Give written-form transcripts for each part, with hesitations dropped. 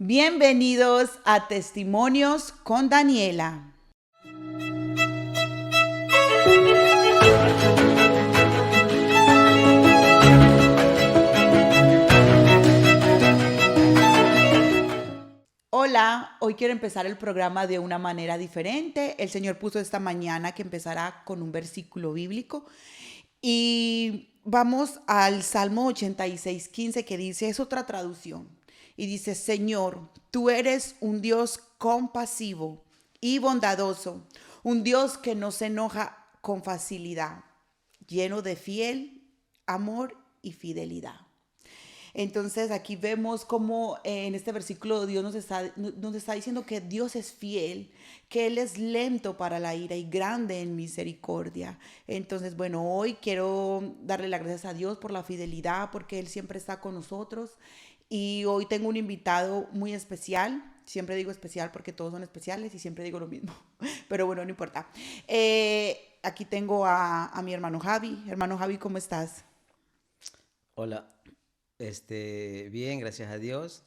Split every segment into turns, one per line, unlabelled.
Bienvenidos a Testimonios con Daniela. Hola, hoy quiero empezar el programa de una manera diferente. El Señor puso esta mañana que empezará con un versículo bíblico y vamos al Salmo 86:15 que dice, es otra traducción, y dice, Señor, tú eres un Dios compasivo y bondadoso, un Dios que no se enoja con facilidad, lleno de fiel amor y fidelidad. Entonces aquí vemos cómo en este versículo Dios nos está diciendo que Dios es fiel, que Él es lento para la ira y grande en misericordia. Entonces, bueno, hoy quiero darle las gracias a Dios por la fidelidad, porque Él siempre está con nosotros. Y hoy tengo un invitado muy especial. Siempre digo especial porque todos son especiales y siempre digo lo mismo. Pero bueno, no importa. Aquí tengo a mi hermano Javi. Hermano Javi, ¿cómo estás?
Hola, bien, gracias a Dios.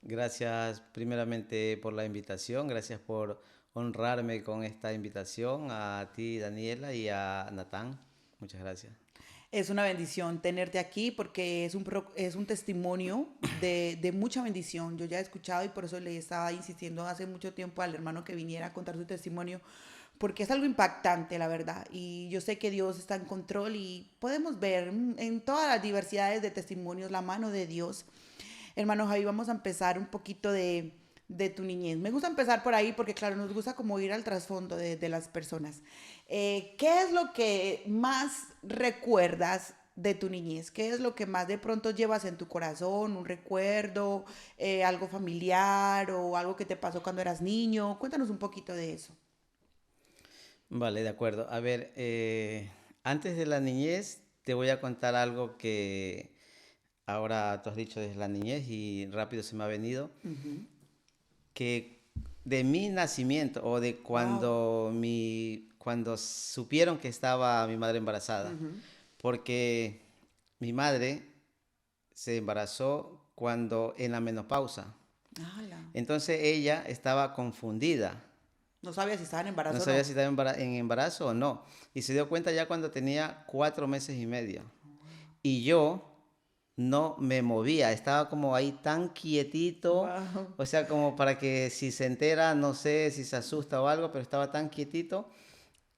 Gracias primeramente por la invitación, gracias por honrarme con esta invitación a ti, Daniela, y a Natán. Muchas gracias.
Es una bendición tenerte aquí porque es un testimonio de mucha bendición. Yo ya he escuchado y por eso le estaba insistiendo hace mucho tiempo al hermano que viniera a contar su testimonio, porque es algo impactante, la verdad. Y yo sé que Dios está en control y podemos ver en todas las diversidades de testimonios la mano de Dios. Hermano Javi, vamos a empezar un poquito de tu niñez. Me gusta empezar por ahí porque, claro, nos gusta como ir al trasfondo de las personas. ¿Qué es lo que más recuerdas de tu niñez? ¿Qué es lo que más de pronto llevas en tu corazón? ¿Un recuerdo, algo familiar o algo que te pasó cuando eras niño? Cuéntanos un poquito de eso.
Vale, de acuerdo. A ver, antes de la niñez te voy a contar algo que ahora tú has dicho desde la niñez y rápido se me ha venido,
Uh-huh.
que de mi nacimiento o de
Wow.
cuando supieron que estaba mi madre embarazada,
Uh-huh.
porque mi madre se embarazó cuando en la menopausa.
Ala.
Entonces ella estaba confundida.
No sabía si estaba en
No
embarazo o
sabía
no.
si estaba en embarazo o no. Y se dio cuenta ya cuando tenía 4 meses y medio. Y yo no me movía, estaba como ahí tan quietito,
Wow.
o sea, como para que si se entera, no sé si se asusta o algo, pero estaba tan quietito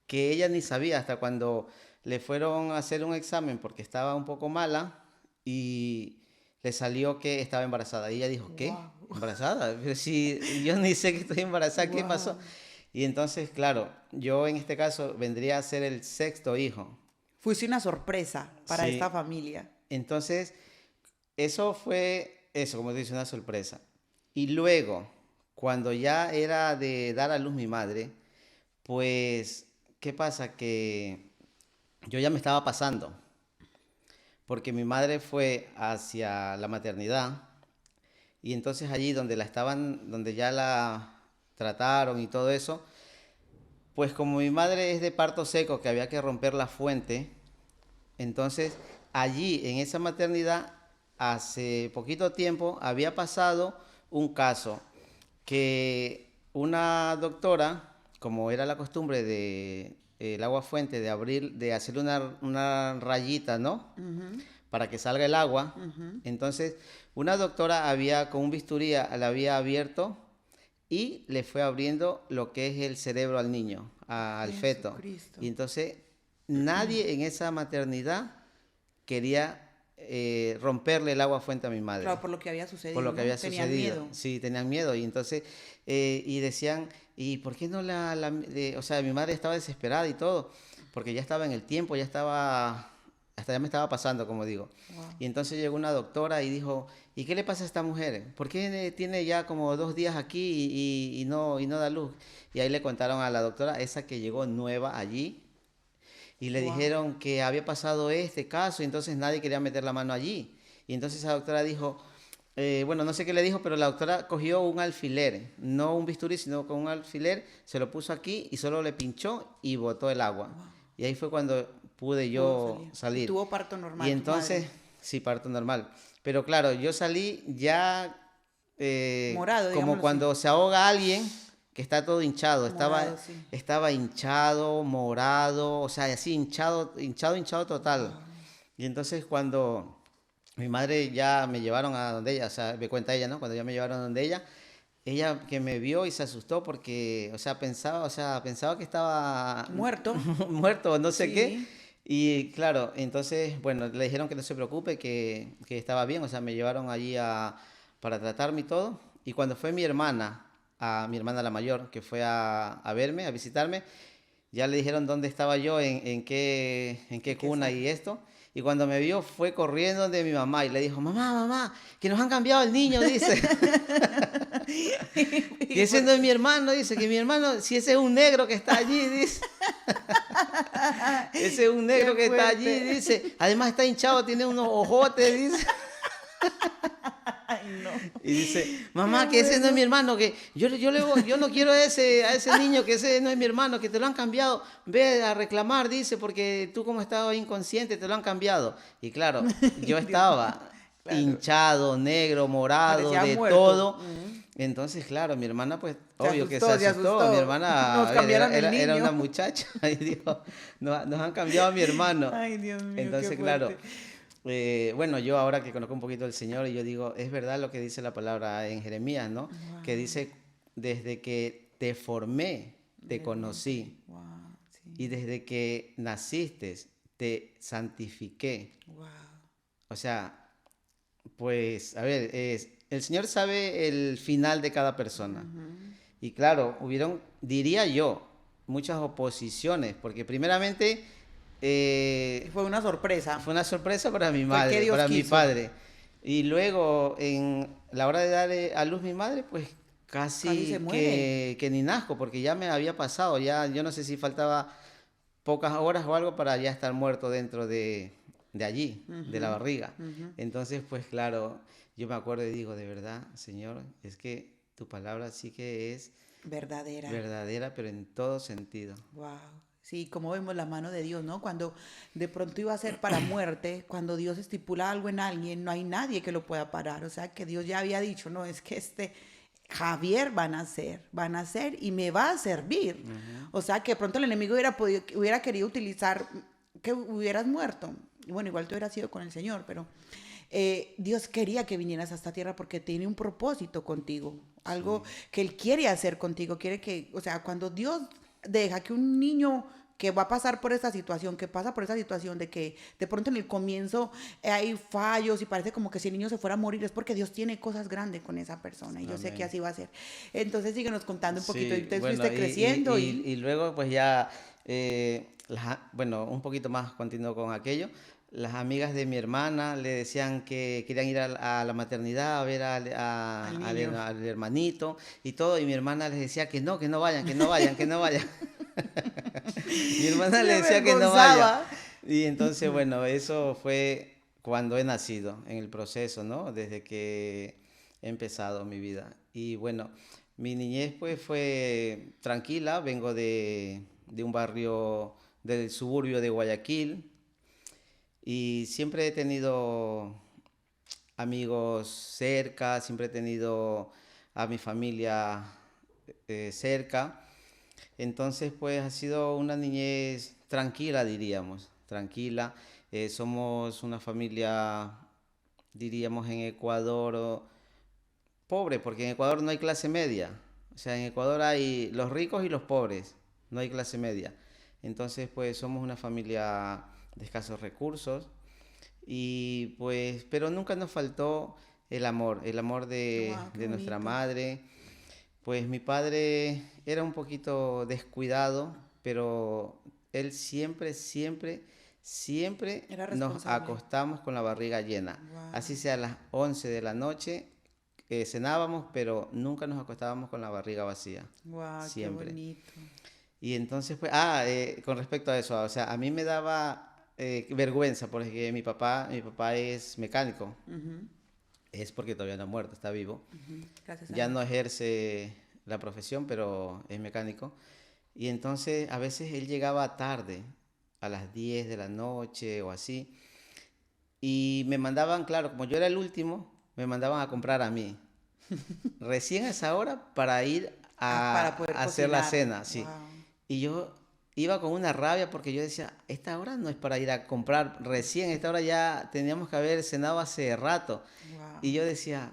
que ella ni sabía hasta cuando le fueron a hacer un examen porque estaba un poco mala y le salió que estaba embarazada. Y ella dijo, ¿qué?
Wow.
¿Embarazada? Pero si yo ni sé que estoy embarazada, ¿qué pasó?
Wow.
Y entonces, claro, yo en este caso vendría a ser el sexto hijo.
Fuiste una sorpresa para esta
Sí,
familia.
entonces eso fue, eso, como te dice, una sorpresa. Y luego, cuando ya era de dar a luz mi madre, pues, ¿qué pasa? Que yo ya me estaba pasando, porque mi madre fue hacia la maternidad y entonces allí donde la estaban, donde ya la trataron y todo eso, pues como mi madre es de parto seco, que había que romper la fuente, entonces allí en esa maternidad hace poquito tiempo había pasado un caso que una doctora, como era la costumbre de el agua fuente, de abrir, de hacer una rayita, ¿no?
Ujú,
Para que salga el agua.
ujú.
Entonces, una doctora había con un bisturí la había abierto y le fue abriendo lo que es el cerebro al niño, al feto.
Jesucristo.
Y entonces, nadie en esa maternidad quería romperle el agua fuente a mi
Claro,
madre
por lo que había
por
sucedido,
lo que
¿no?
había
Tenían
sucedido.
miedo.
Sí, tenían miedo. Y entonces, y decían, ¿y por qué no o sea, mi madre estaba desesperada y todo, porque ya estaba en el tiempo, ya estaba, hasta ya me estaba pasando, como digo.
Wow.
Y entonces llegó una doctora y dijo, ¿y qué le pasa a esta mujer? ¿Por qué tiene ya como 2 días aquí y no da luz? Y ahí le contaron a la doctora, esa que llegó nueva allí, y le
Wow.
dijeron que había pasado este caso y entonces nadie quería meter la mano allí. Y entonces esa doctora dijo, bueno, no sé qué le dijo, pero la doctora cogió un alfiler, no un bisturí, sino con un alfiler, se lo puso aquí y solo le pinchó y botó el agua.
Wow.
Y ahí fue cuando pude
Pudo
yo
salir. Y
salir.
tuvo parto
Y
normal tu
entonces,
madre.
sí, parto normal. Pero claro, yo salí ya
Morado,
como
digámoslo así.
cuando se ahoga alguien que está todo hinchado.
Morado, sí.
Estaba hinchado, morado, o sea, así hinchado total.
Wow.
Y entonces cuando mi madre ya me llevaron a donde ella, o sea, me cuenta ella, ¿no? Cuando ya me llevaron a donde ella que me vio y se asustó porque, o sea, pensaba que estaba
Muerto.
muerto o no sé qué.
Sí.
Y claro, entonces, bueno, le dijeron que no se preocupe, que estaba bien, o sea, me llevaron allí para tratarme y todo. Y cuando fue mi hermana la mayor, que fue a verme, a visitarme, ya le dijeron dónde estaba yo, en
¿En
qué
qué
cuna
sala?
y esto. Y cuando me vio fue corriendo de mi mamá y le dijo, mamá, que nos han cambiado el niño, dice. Que
¿Y
ese
por
no es mi
qué?
hermano, dice, que mi hermano, si ese es un negro que está allí, dice. Ese es un negro
Qué
que está allí,
fuerte.
dice. Además está hinchado, tiene unos ojotes, dice.
Ay, no.
Y dice,
Qué
mamá, que ese no es mi
bueno.
hermano, que yo no quiero a ese niño, que ese no es mi hermano, que te lo han cambiado. Ve a reclamar, dice, porque tú como estabas inconsciente, te lo han cambiado. Y claro, yo
Dios mío.
estaba
Claro.
hinchado, negro, morado,
Parecía
de
muerto.
todo. Entonces, claro, mi hermana, pues,
Se
obvio que se
asustó, se
asustó. Mi
asustó.
hermana,
Nos
a ver, era,
cambiaron el
era, era una
niño.
muchacha y dijo, nos han cambiado a mi hermano.
Ay, Dios mío, qué
Entonces, claro,
fuerte.
bueno, yo ahora que conozco un poquito al Señor, yo digo, es verdad lo que dice la palabra en Jeremías, ¿no? Que
Wow.
dice, desde que te formé, te
Levemente.
conocí,
Wow.
y
Sí.
desde que naciste, te santifiqué.
Wow.
O sea, pues, a ver, el Señor sabe el final de cada persona. Y claro, diría yo, muchas oposiciones, porque primeramente
Y
eh,
fue una sorpresa.
fue una sorpresa para mi
Fue que
madre,
Dios
para mi
quiso.
padre. Y luego, en la hora de dar a luz mi madre, pues
Casi se
casi
muere.
que ni nazco, porque ya me había pasado, ya yo no sé si faltaba pocas horas o algo para ya estar muerto dentro de allí, de la
Ujú,
barriga.
ujú.
Entonces, pues claro, yo me acuerdo y digo, de verdad, Señor, es que tu palabra sí que es
Verdadera.
verdadera, pero en todo sentido.
Wow. Sí, como vemos la mano de Dios, ¿no? Cuando de pronto iba a ser para muerte, cuando Dios estipula algo en alguien, no hay nadie que lo pueda parar. O sea, que Dios ya había dicho, no, es que Javier va a nacer y me va a servir.
Ujú.
O sea, que de pronto el enemigo hubiera querido utilizar que hubieras muerto. Y bueno, igual tú hubieras sido con el Señor, pero Dios quería que vinieras a esta tierra porque tiene un propósito contigo, algo
Sí,
que Él quiere hacer contigo, quiere que, o sea, cuando Dios deja que un niño que va a pasar por esa situación, que pasa por esa situación de que de pronto en el comienzo hay fallos y parece como que si el niño se fuera a morir, es porque Dios tiene cosas grandes con esa persona y yo sé que
amén.
así va a ser. Entonces síguenos contando un poquito, y
Sí,
ustedes
bueno,
fuiste creciendo y...
y luego pues ya, bueno, un poquito más continuó con aquello. Las amigas de mi hermana le decían que querían ir a la maternidad a ver
al niño.
al hermanito y todo, y mi hermana les decía que no vayan, que no vayan, que no vayan. Mi hermana
Se
le decía que no vaya.
avergonzaba.
Y entonces, bueno, eso fue cuando he nacido, en el proceso, ¿no? Desde que he empezado mi vida. Y bueno, mi niñez pues fue tranquila, vengo de un barrio del suburbio de Guayaquil y siempre he tenido amigos cerca, siempre he tenido a mi familia cerca. Entonces, pues ha sido una niñez tranquila, diríamos, tranquila. Somos una familia, diríamos, en Ecuador pobre, porque en Ecuador no hay clase media. O sea, en Ecuador hay los ricos y los pobres, no hay clase media. Entonces, pues somos una familia de escasos recursos y pues, pero nunca nos faltó el amor
Wow, qué
de nuestra
bonito.
madre. Pues mi padre era un poquito descuidado, pero él siempre
Era
nos
responsable.
acostamos con la barriga llena. Así
Wow,
sea a las 11 de la noche, cenábamos, pero nunca nos acostábamos con la barriga vacía.
wow, qué
Siempre.
bonito.
Y entonces, pues, con respecto a eso, o sea, a mí me daba vergüenza porque mi papá es mecánico,
Ujú,
es porque todavía no ha muerto, está vivo.
ujú. Gracias a
Ya
Dios.
no ejerce la profesión, pero es mecánico. Y entonces a veces él llegaba tarde, a las 10 de la noche o así, y me mandaban, claro, como yo era el último, me mandaban a comprar a mí. recién a esa hora para ir
Para poder
a hacer la
cocinar.
cena, sí.
Wow,
Y yo iba con una rabia porque yo decía, esta hora no es para ir a comprar, recién esta hora ya teníamos que haber cenado hace rato.
wow.
Y yo decía,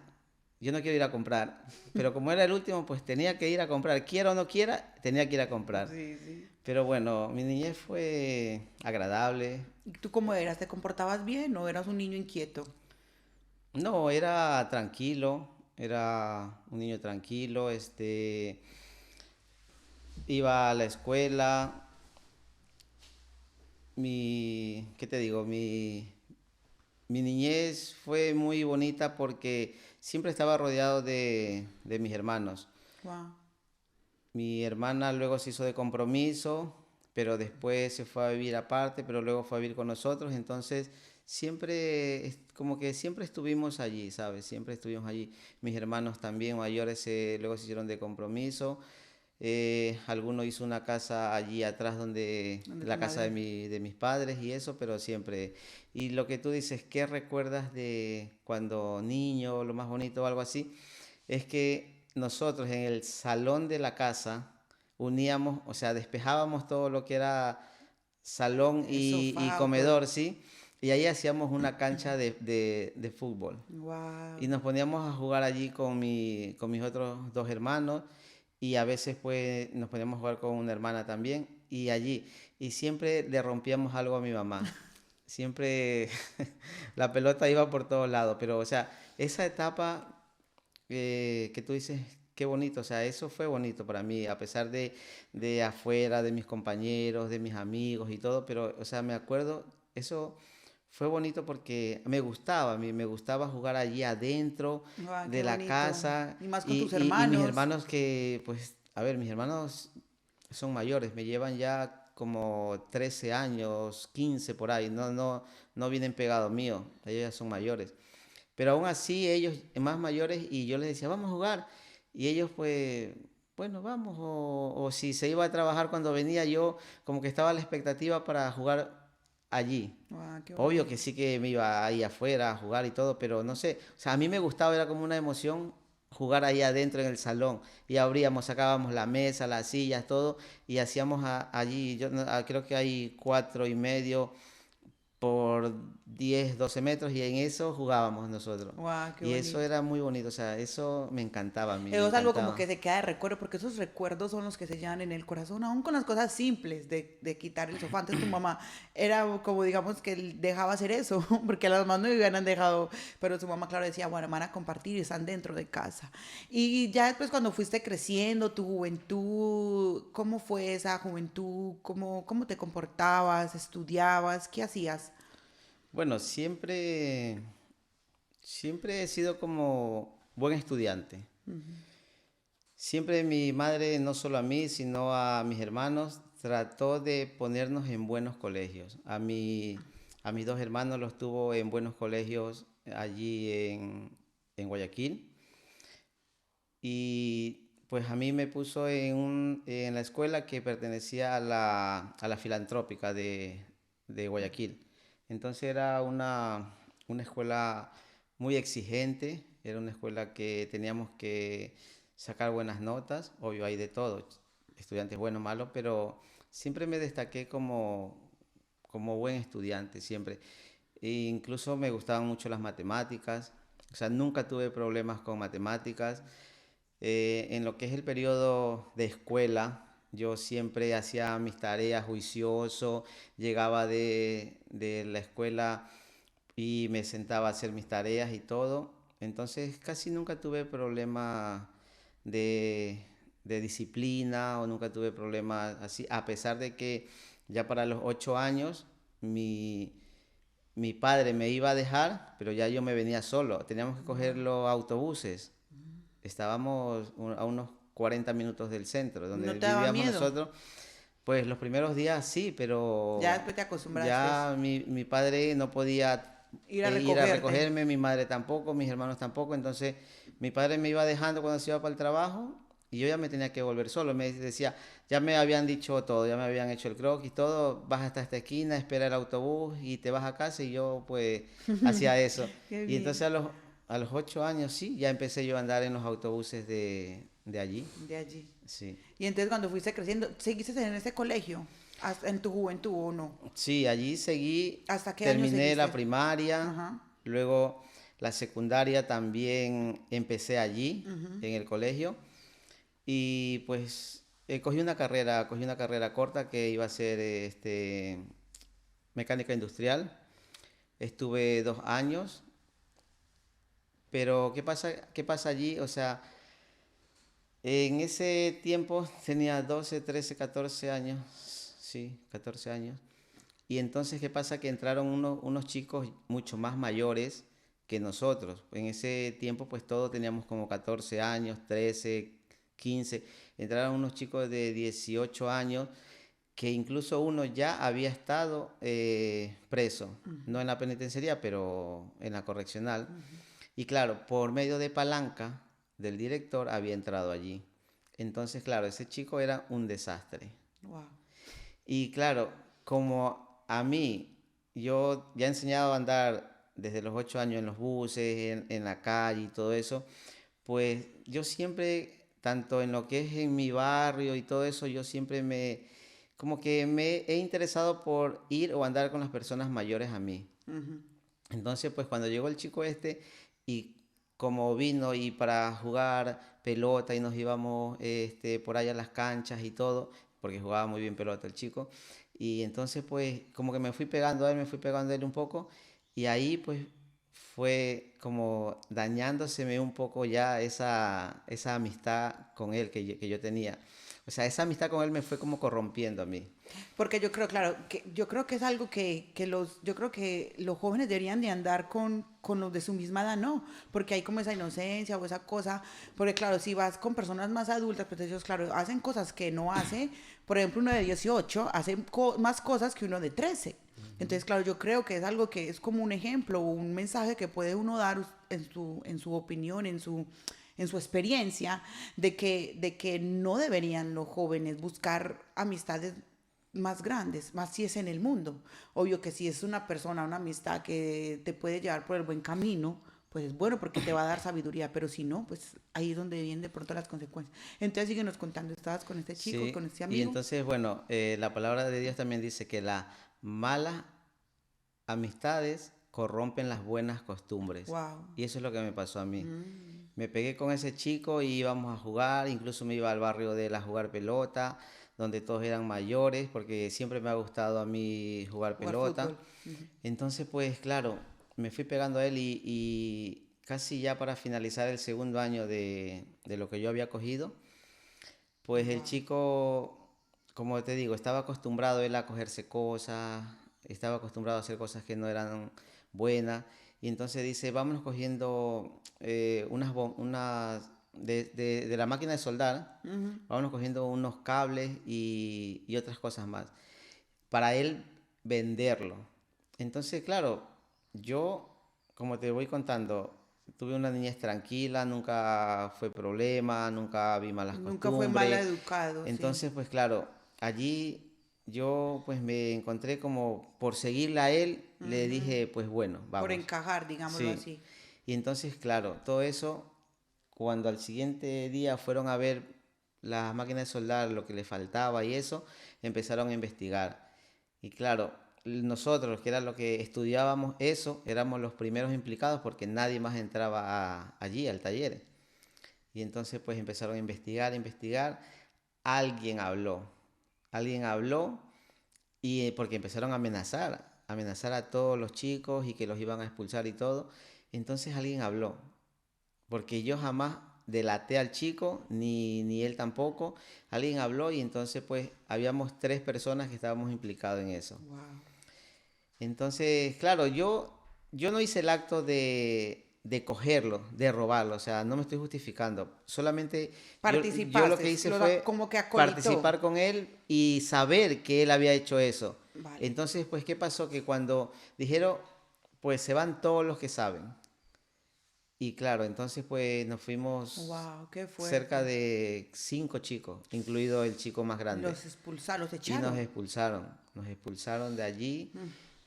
yo no quiero ir a comprar, pero como era el último, pues tenía que ir a comprar, quiera o no quiera, tenía que ir a comprar.
Sí, sí.
Pero bueno, mi niñez fue agradable.
¿Y tú cómo eras? ¿Te comportabas bien o eras un niño inquieto?
No, era tranquilo, era un niño tranquilo, iba a la escuela, ¿qué te digo? Mi niñez fue muy bonita porque siempre estaba rodeado de mis hermanos.
Wow.
Mi hermana luego se hizo de compromiso, pero después se fue a vivir aparte, pero luego fue a vivir con nosotros. Entonces, siempre, como que siempre estuvimos allí, ¿sabes? Siempre estuvimos allí. Mis hermanos también mayores luego se hicieron de compromiso. Alguno hizo una casa allí atrás donde
¿Dónde tu
la casa
madre?
de mis padres y eso, pero siempre. Y lo que tú dices, ¿qué recuerdas de cuando niño, lo más bonito o algo así? Es que nosotros en el salón de la casa uníamos, o sea, despejábamos todo lo que era salón
El
y
sofá o todo.
comedor, ¿sí? Y ahí hacíamos una cancha de fútbol.
Wow.
Y nos poníamos a jugar allí con mis otros dos hermanos y a veces pues nos poníamos a jugar con una hermana también y allí. Y siempre le rompíamos algo a mi mamá. Siempre la pelota iba por todos lados, pero o sea, esa etapa que tú dices, qué bonito, o sea, eso fue bonito para mí, a pesar de afuera, de mis compañeros, de mis amigos y todo, pero, o sea, me acuerdo, eso fue bonito porque me gustaba, a mí me gustaba jugar allí adentro
Wow, qué
de la
bonito.
casa
Y más con
y,
tus
y mis
hermanos.
hermanos que, pues, a ver, mis hermanos son mayores, me llevan ya como 13 años, 15 por ahí, no vienen pegados míos, ellos ya son mayores. Pero aún así ellos más mayores y yo les decía, vamos a jugar. Y ellos pues, bueno, vamos. O si se iba a trabajar cuando venía yo, como que estaba la expectativa para jugar allí.
Wow, qué
Obvio que
bonito.
sí que me iba ahí afuera a jugar y todo, pero no sé. O sea, a mí me gustaba, era como una emoción jugar ahí adentro en el salón. Y abríamos, sacábamos la mesa, las sillas, todo. Y hacíamos allí, yo creo que hay 4,5 por 10 12 metros y en eso jugábamos nosotros.
Wow, qué
Y eso
bonito.
era muy bonito, o sea, eso me encantaba a mí, me
Eso es algo como
encantaba.
que se queda de recuerdo, porque esos recuerdos son los que se llevan en el corazón, aún con las cosas simples de quitar el sofá. Antes tu mamá era como, digamos, que dejaba hacer eso, porque las mamás no hubieran dejado, pero su mamá, claro, decía, bueno, van a compartir y están dentro de casa. Y ya después cuando fuiste creciendo, tu juventud, ¿cómo fue esa juventud? ¿Cómo te comportabas? ¿Estudiabas? ¿Qué hacías?
Bueno, siempre he sido como buen estudiante. Siempre mi madre, no solo a mí, sino a mis hermanos, trató de ponernos en buenos colegios. A mis dos hermanos los tuvo en buenos colegios allí en Guayaquil. Y pues a mí me puso en la escuela que pertenecía a la filantrópica de Guayaquil. Entonces era una escuela muy exigente, era una escuela que teníamos que sacar buenas notas, obvio hay de todo, estudiantes buenos, malos, pero siempre me destaqué como buen estudiante, siempre. E incluso me gustaban mucho las matemáticas, o sea, nunca tuve problemas con matemáticas. En lo que es el periodo de escuela, yo siempre hacía mis tareas juicioso, llegaba de la escuela y me sentaba a hacer mis tareas y todo. Entonces casi nunca tuve problema de, de disciplina o nunca tuve problemas así, a pesar de que ya para los 8 años mi padre me iba a dejar, pero ya yo me venía solo. Teníamos que coger
Wow.
los autobuses. Estábamos a unos 40 minutos del centro,
¿No
donde
te daba
vivíamos
miedo?
nosotros. Pues los primeros días sí,
Ya
pero
después te acostumbraste
ya mi padre no podía
ir a
ir a
recogerte.
recogerme, mi madre tampoco, mis hermanos tampoco. Entonces mi padre me iba dejando cuando se iba para el trabajo y yo ya me tenía que volver solo. Me decía, ya me habían dicho todo, ya me habían hecho el croquis, todo, vas hasta esta esquina, espera el autobús y te vas a casa y yo pues hacía eso.
Qué
Y entonces
bien.
A los 8 años, sí, ya empecé yo a andar en los autobuses de allí.
de allí.
Sí.
Y entonces cuando fuiste creciendo, ¿seguiste en ese colegio en tu juventud o no?
Sí, allí seguí,
¿Hasta qué año
terminé la
seguiste?
primaria,
Ajá.
luego la secundaria también empecé allí,
Ujú.
en el colegio, y pues cogí una carrera corta que iba a ser mecánica industrial. Estuve 2 años, pero qué pasa allí? O sea, en ese tiempo tenía 12, 13, 14 años, sí, 14 años. Y entonces, ¿qué pasa? Que entraron unos chicos mucho más mayores que nosotros. En ese tiempo, pues todos teníamos como 14 años, 13, 15. Entraron unos chicos de 18 años que incluso uno ya había estado preso, no en la penitenciaría, pero en la correccional. Y claro, por medio de palanca del director había entrado allí. Entonces, claro, ese chico era un desastre.
Wow.
Y claro, como a mí, yo ya he enseñado a andar desde los 8 años en los buses, en la calle y todo eso, pues yo siempre, tanto en lo que es en mi barrio y todo eso, yo siempre como que me he interesado por ir o andar con las personas mayores a mí.
Ujú.
Entonces, pues cuando llegó el chico este y como vino y para jugar pelota y nos íbamos por allá a las canchas y todo, porque jugaba muy bien pelota el chico, y entonces pues como que me fui pegando a él, me fui pegando a él un poco, y ahí pues fue como dañándoseme un poco ya esa amistad con él que yo tenía. O sea, esa amistad con él me fue como corrompiendo a mí.
Porque yo creo, claro, que yo creo que es algo yo creo que los jóvenes deberían de andar con los de su misma edad, no, porque hay como esa inocencia o esa cosa, porque claro, si vas con personas más adultas, pues ellos, claro, hacen cosas que no hace, por ejemplo, uno de 18 hace más cosas que uno de 13. Entonces, claro, yo creo que es algo que es como un ejemplo o un mensaje que puede uno dar en su opinión, en su experiencia, de que no deberían los jóvenes buscar amistades más grandes, más si es en el mundo. Obvio que si es una persona, una amistad que te puede llevar por el buen camino, pues es bueno porque te va a dar sabiduría, pero si no, pues ahí es donde vienen de pronto las consecuencias. Entonces síguenos contando, estabas con este chico, con
Sí,
este
y
amigo.
entonces, bueno, la palabra de Dios también dice que las malas amistades corrompen las buenas costumbres.
Wow.
Y eso es lo que me pasó a mí.
Mm.
Me pegué con ese chico y íbamos a jugar, incluso me iba al barrio de él a jugar pelota, donde todos eran mayores, porque siempre me ha gustado a mí jugar
Jugar fútbol.
pelota. Entonces, pues claro, me fui pegando a él y casi ya para finalizar el segundo año de lo que yo había cogido, pues el
Wow.
chico, como te digo, estaba acostumbrado él a cogerse cosas, estaba acostumbrado a hacer cosas que no eran buenas. Y entonces dice, vámonos cogiendo de la máquina de soldar, vámonos cogiendo unos cables y otras cosas más, para él venderlo. Entonces, claro, yo, como te voy contando, tuve una niñez tranquila, nunca fue problema, nunca vi malas
Nunca fue mal
costumbres.
educado, sí.
Entonces, pues claro, allí yo pues me encontré como por seguirle a él, le dije, pues bueno,
Por
vamos.
encajar, digámoslo
Sí.
así.
Y entonces, claro, todo eso, cuando al siguiente día fueron a ver las máquinas de soldar, lo que le faltaba y eso, empezaron a investigar. Y claro, nosotros, que era lo que estudiábamos eso, éramos los primeros implicados porque nadie más entraba allí al taller. Y entonces pues empezaron a investigar, investigar. Alguien habló y porque empezaron a amenazar a todos los chicos y que los iban a expulsar y todo. Entonces alguien habló, porque yo jamás delaté al chico, ni él tampoco. Alguien habló y entonces pues habíamos 3 personas que estábamos implicados en eso.
Wow.
Entonces, claro, yo no hice el acto de cogerlo, de robarlo, o sea, no me estoy justificando. Solamente yo lo
Participaste,
que hice fue
como que acolitó.
participar con él y saber que él había hecho eso.
Vale.
Entonces, pues, ¿qué pasó? Que cuando dijeron, pues se van todos los que saben. Y claro, entonces pues nos fuimos
Wow, qué
cerca
fuerte.
de 5 chicos, incluido el chico más grande.
Los expulsaron, los
Y
echaron.
nos expulsaron de allí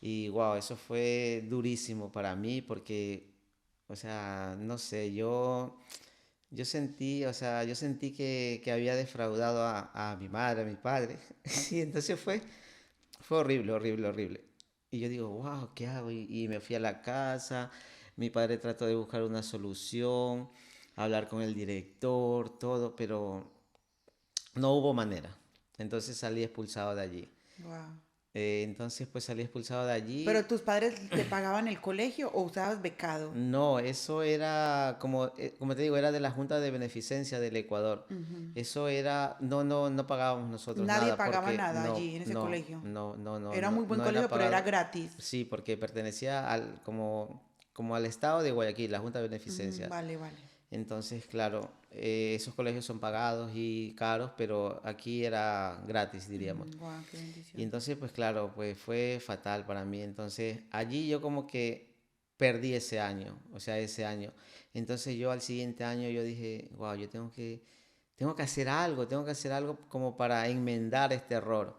y wow, eso fue durísimo para mí porque o sea, no sé, yo sentí, o sea, yo sentí que había defraudado a mi madre, a mi padre. Y entonces fue horrible, horrible, horrible. Y yo digo, wow, ¿qué hago? Y me fui a la casa, mi padre trató de buscar una solución, hablar con el director, todo, pero no hubo manera. Entonces salí expulsado de allí.
Wow.
Entonces pues salí expulsado de
¿Pero
allí.
tus padres te pagaban el colegio o estabas becado?
No, eso era, como te digo, era de la Junta de Beneficencia del Ecuador.
Ujú.
Eso era, no pagábamos nosotros
Nadie
nada
pagaba
porque
nada allí en ese colegio. Era muy buen
no era
colegio, pero era
pagado.
gratis.
Sí, porque pertenecía como al estado de Guayaquil, la Junta de
Ujú,
Beneficencia.
vale, vale.
Entonces, claro, esos colegios son pagados y caros, pero aquí era gratis, diríamos.
Guau, qué
Y
bendición.
entonces, pues claro, pues fue fatal para mí. Entonces, allí yo como que perdí ese año, o sea, ese año. Entonces yo al siguiente año yo dije, wow, yo tengo que hacer algo como para enmendar este error.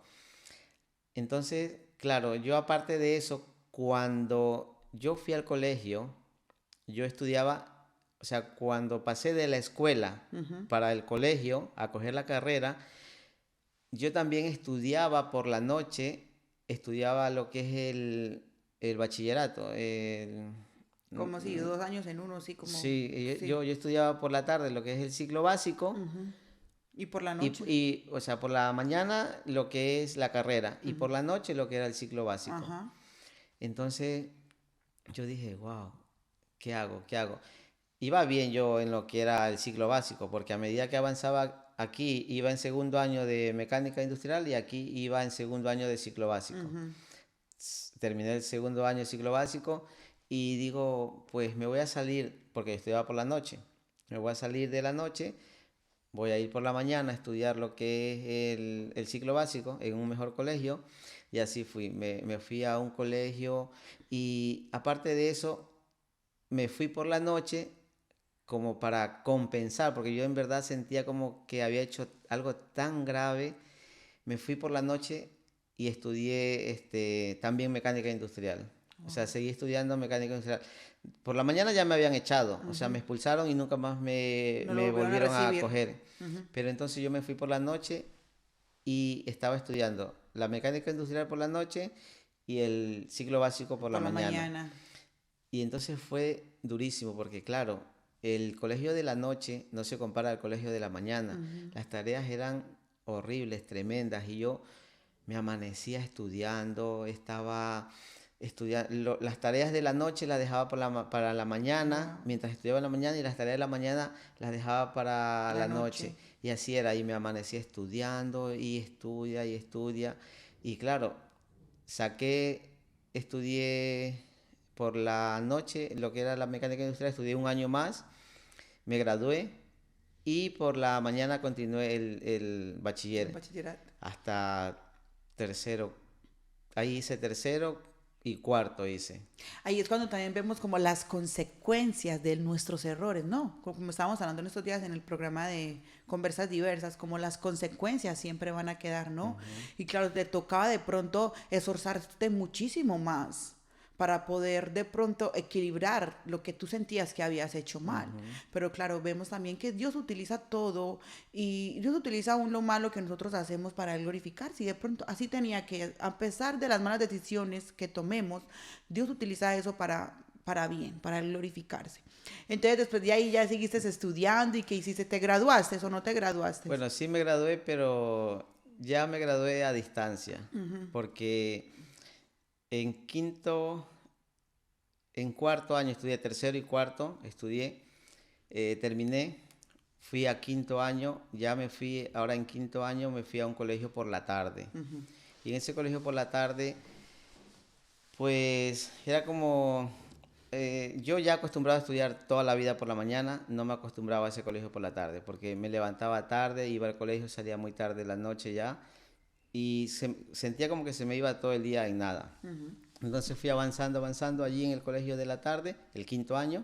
Entonces, claro, yo aparte de eso, cuando yo fui al colegio, yo estudiaba, o sea, cuando pasé de la escuela
Ujú.
para el colegio a coger la carrera, yo también estudiaba por la noche, estudiaba lo que es el bachillerato.
Como si
mm,
2 años en uno, sí, como,
sí,
sí.
yo estudiaba por la tarde lo que es el ciclo básico
Ujú. Y por la noche.
o sea, por la mañana lo que es la carrera y
Ujú.
por la noche lo que era el ciclo básico.
Ajá.
Entonces yo dije, wow, ¿qué hago? ¿Qué hago? Iba bien yo en lo que era el ciclo básico, porque a medida que avanzaba aquí, iba en segundo año de mecánica industrial y aquí iba en segundo año de ciclo básico.
Ujú.
Terminé el segundo año de ciclo básico y digo, pues me voy a salir, porque estudiaba por la noche, me voy a salir de la noche, voy a ir por la mañana a estudiar lo que es el ciclo básico en un mejor colegio. Y así fui, me fui a un colegio y aparte de eso, me fui por la noche como para compensar, porque yo en verdad sentía como que había hecho algo tan grave. Me fui por la noche y estudié también mecánica industrial. O sea,
Wow.
seguí estudiando mecánica industrial. Por la mañana ya me habían echado, o sea,
Ujú.
me expulsaron y nunca más
No lo
me
volvieron a
volvieron a
recibir.
coger.
Ujú.
Pero entonces yo me fui por la noche y estaba estudiando la mecánica industrial por la noche y el ciclo básico por la
Por la
mañana.
mañana.
Y entonces fue durísimo porque, claro, el colegio de la noche no se compara al colegio de la mañana.
Ujú.
Las tareas eran horribles, tremendas, y yo me amanecía estudiando, estaba estudiando. Las tareas de la noche las dejaba para la mañana,
Wow.
mientras estudiaba en la mañana, y las tareas de la mañana las dejaba para
La
la noche.
noche.
Y así era, y me amanecía estudiando, y estudia, y estudia. Y claro, estudié por la noche lo que era la mecánica industrial, estudié un año más, me gradué y por la mañana continué el
El
bachiller
bachillerato.
hasta tercero. Ahí hice tercero y cuarto hice.
Ahí es cuando también vemos como las consecuencias de nuestros errores, ¿no? Como estábamos hablando en estos días en el programa de Conversas Diversas, como las consecuencias siempre van a quedar, ¿no?
Ujú,
Y claro, te tocaba de pronto esforzarte muchísimo más para poder de pronto equilibrar lo que tú sentías que habías hecho mal.
ujú.
Pero claro, vemos también que Dios utiliza todo y Dios utiliza aún lo malo que nosotros hacemos para él glorificarse. Y de pronto así tenía que, a pesar de las malas decisiones que tomemos, Dios utiliza eso para bien, para glorificarse. Entonces después de ahí ya seguiste estudiando y ¿qué hiciste? ¿Te graduaste o no te graduaste?
Bueno, sí me gradué, pero ya me gradué a distancia, porque en quinto, en cuarto año estudié, tercero y cuarto estudié, terminé, fui a quinto año, ya me fui, ahora en quinto año me fui a un colegio por la tarde. Y en ese colegio por la tarde, pues era como, yo ya acostumbrado a estudiar toda la vida por la mañana, no me acostumbraba a ese colegio por la tarde, porque me levantaba tarde, iba al colegio, salía muy tarde en la noche ya, y sentía como que se me iba todo el día en nada. Entonces fui avanzando, avanzando allí en el colegio de la tarde, el quinto año,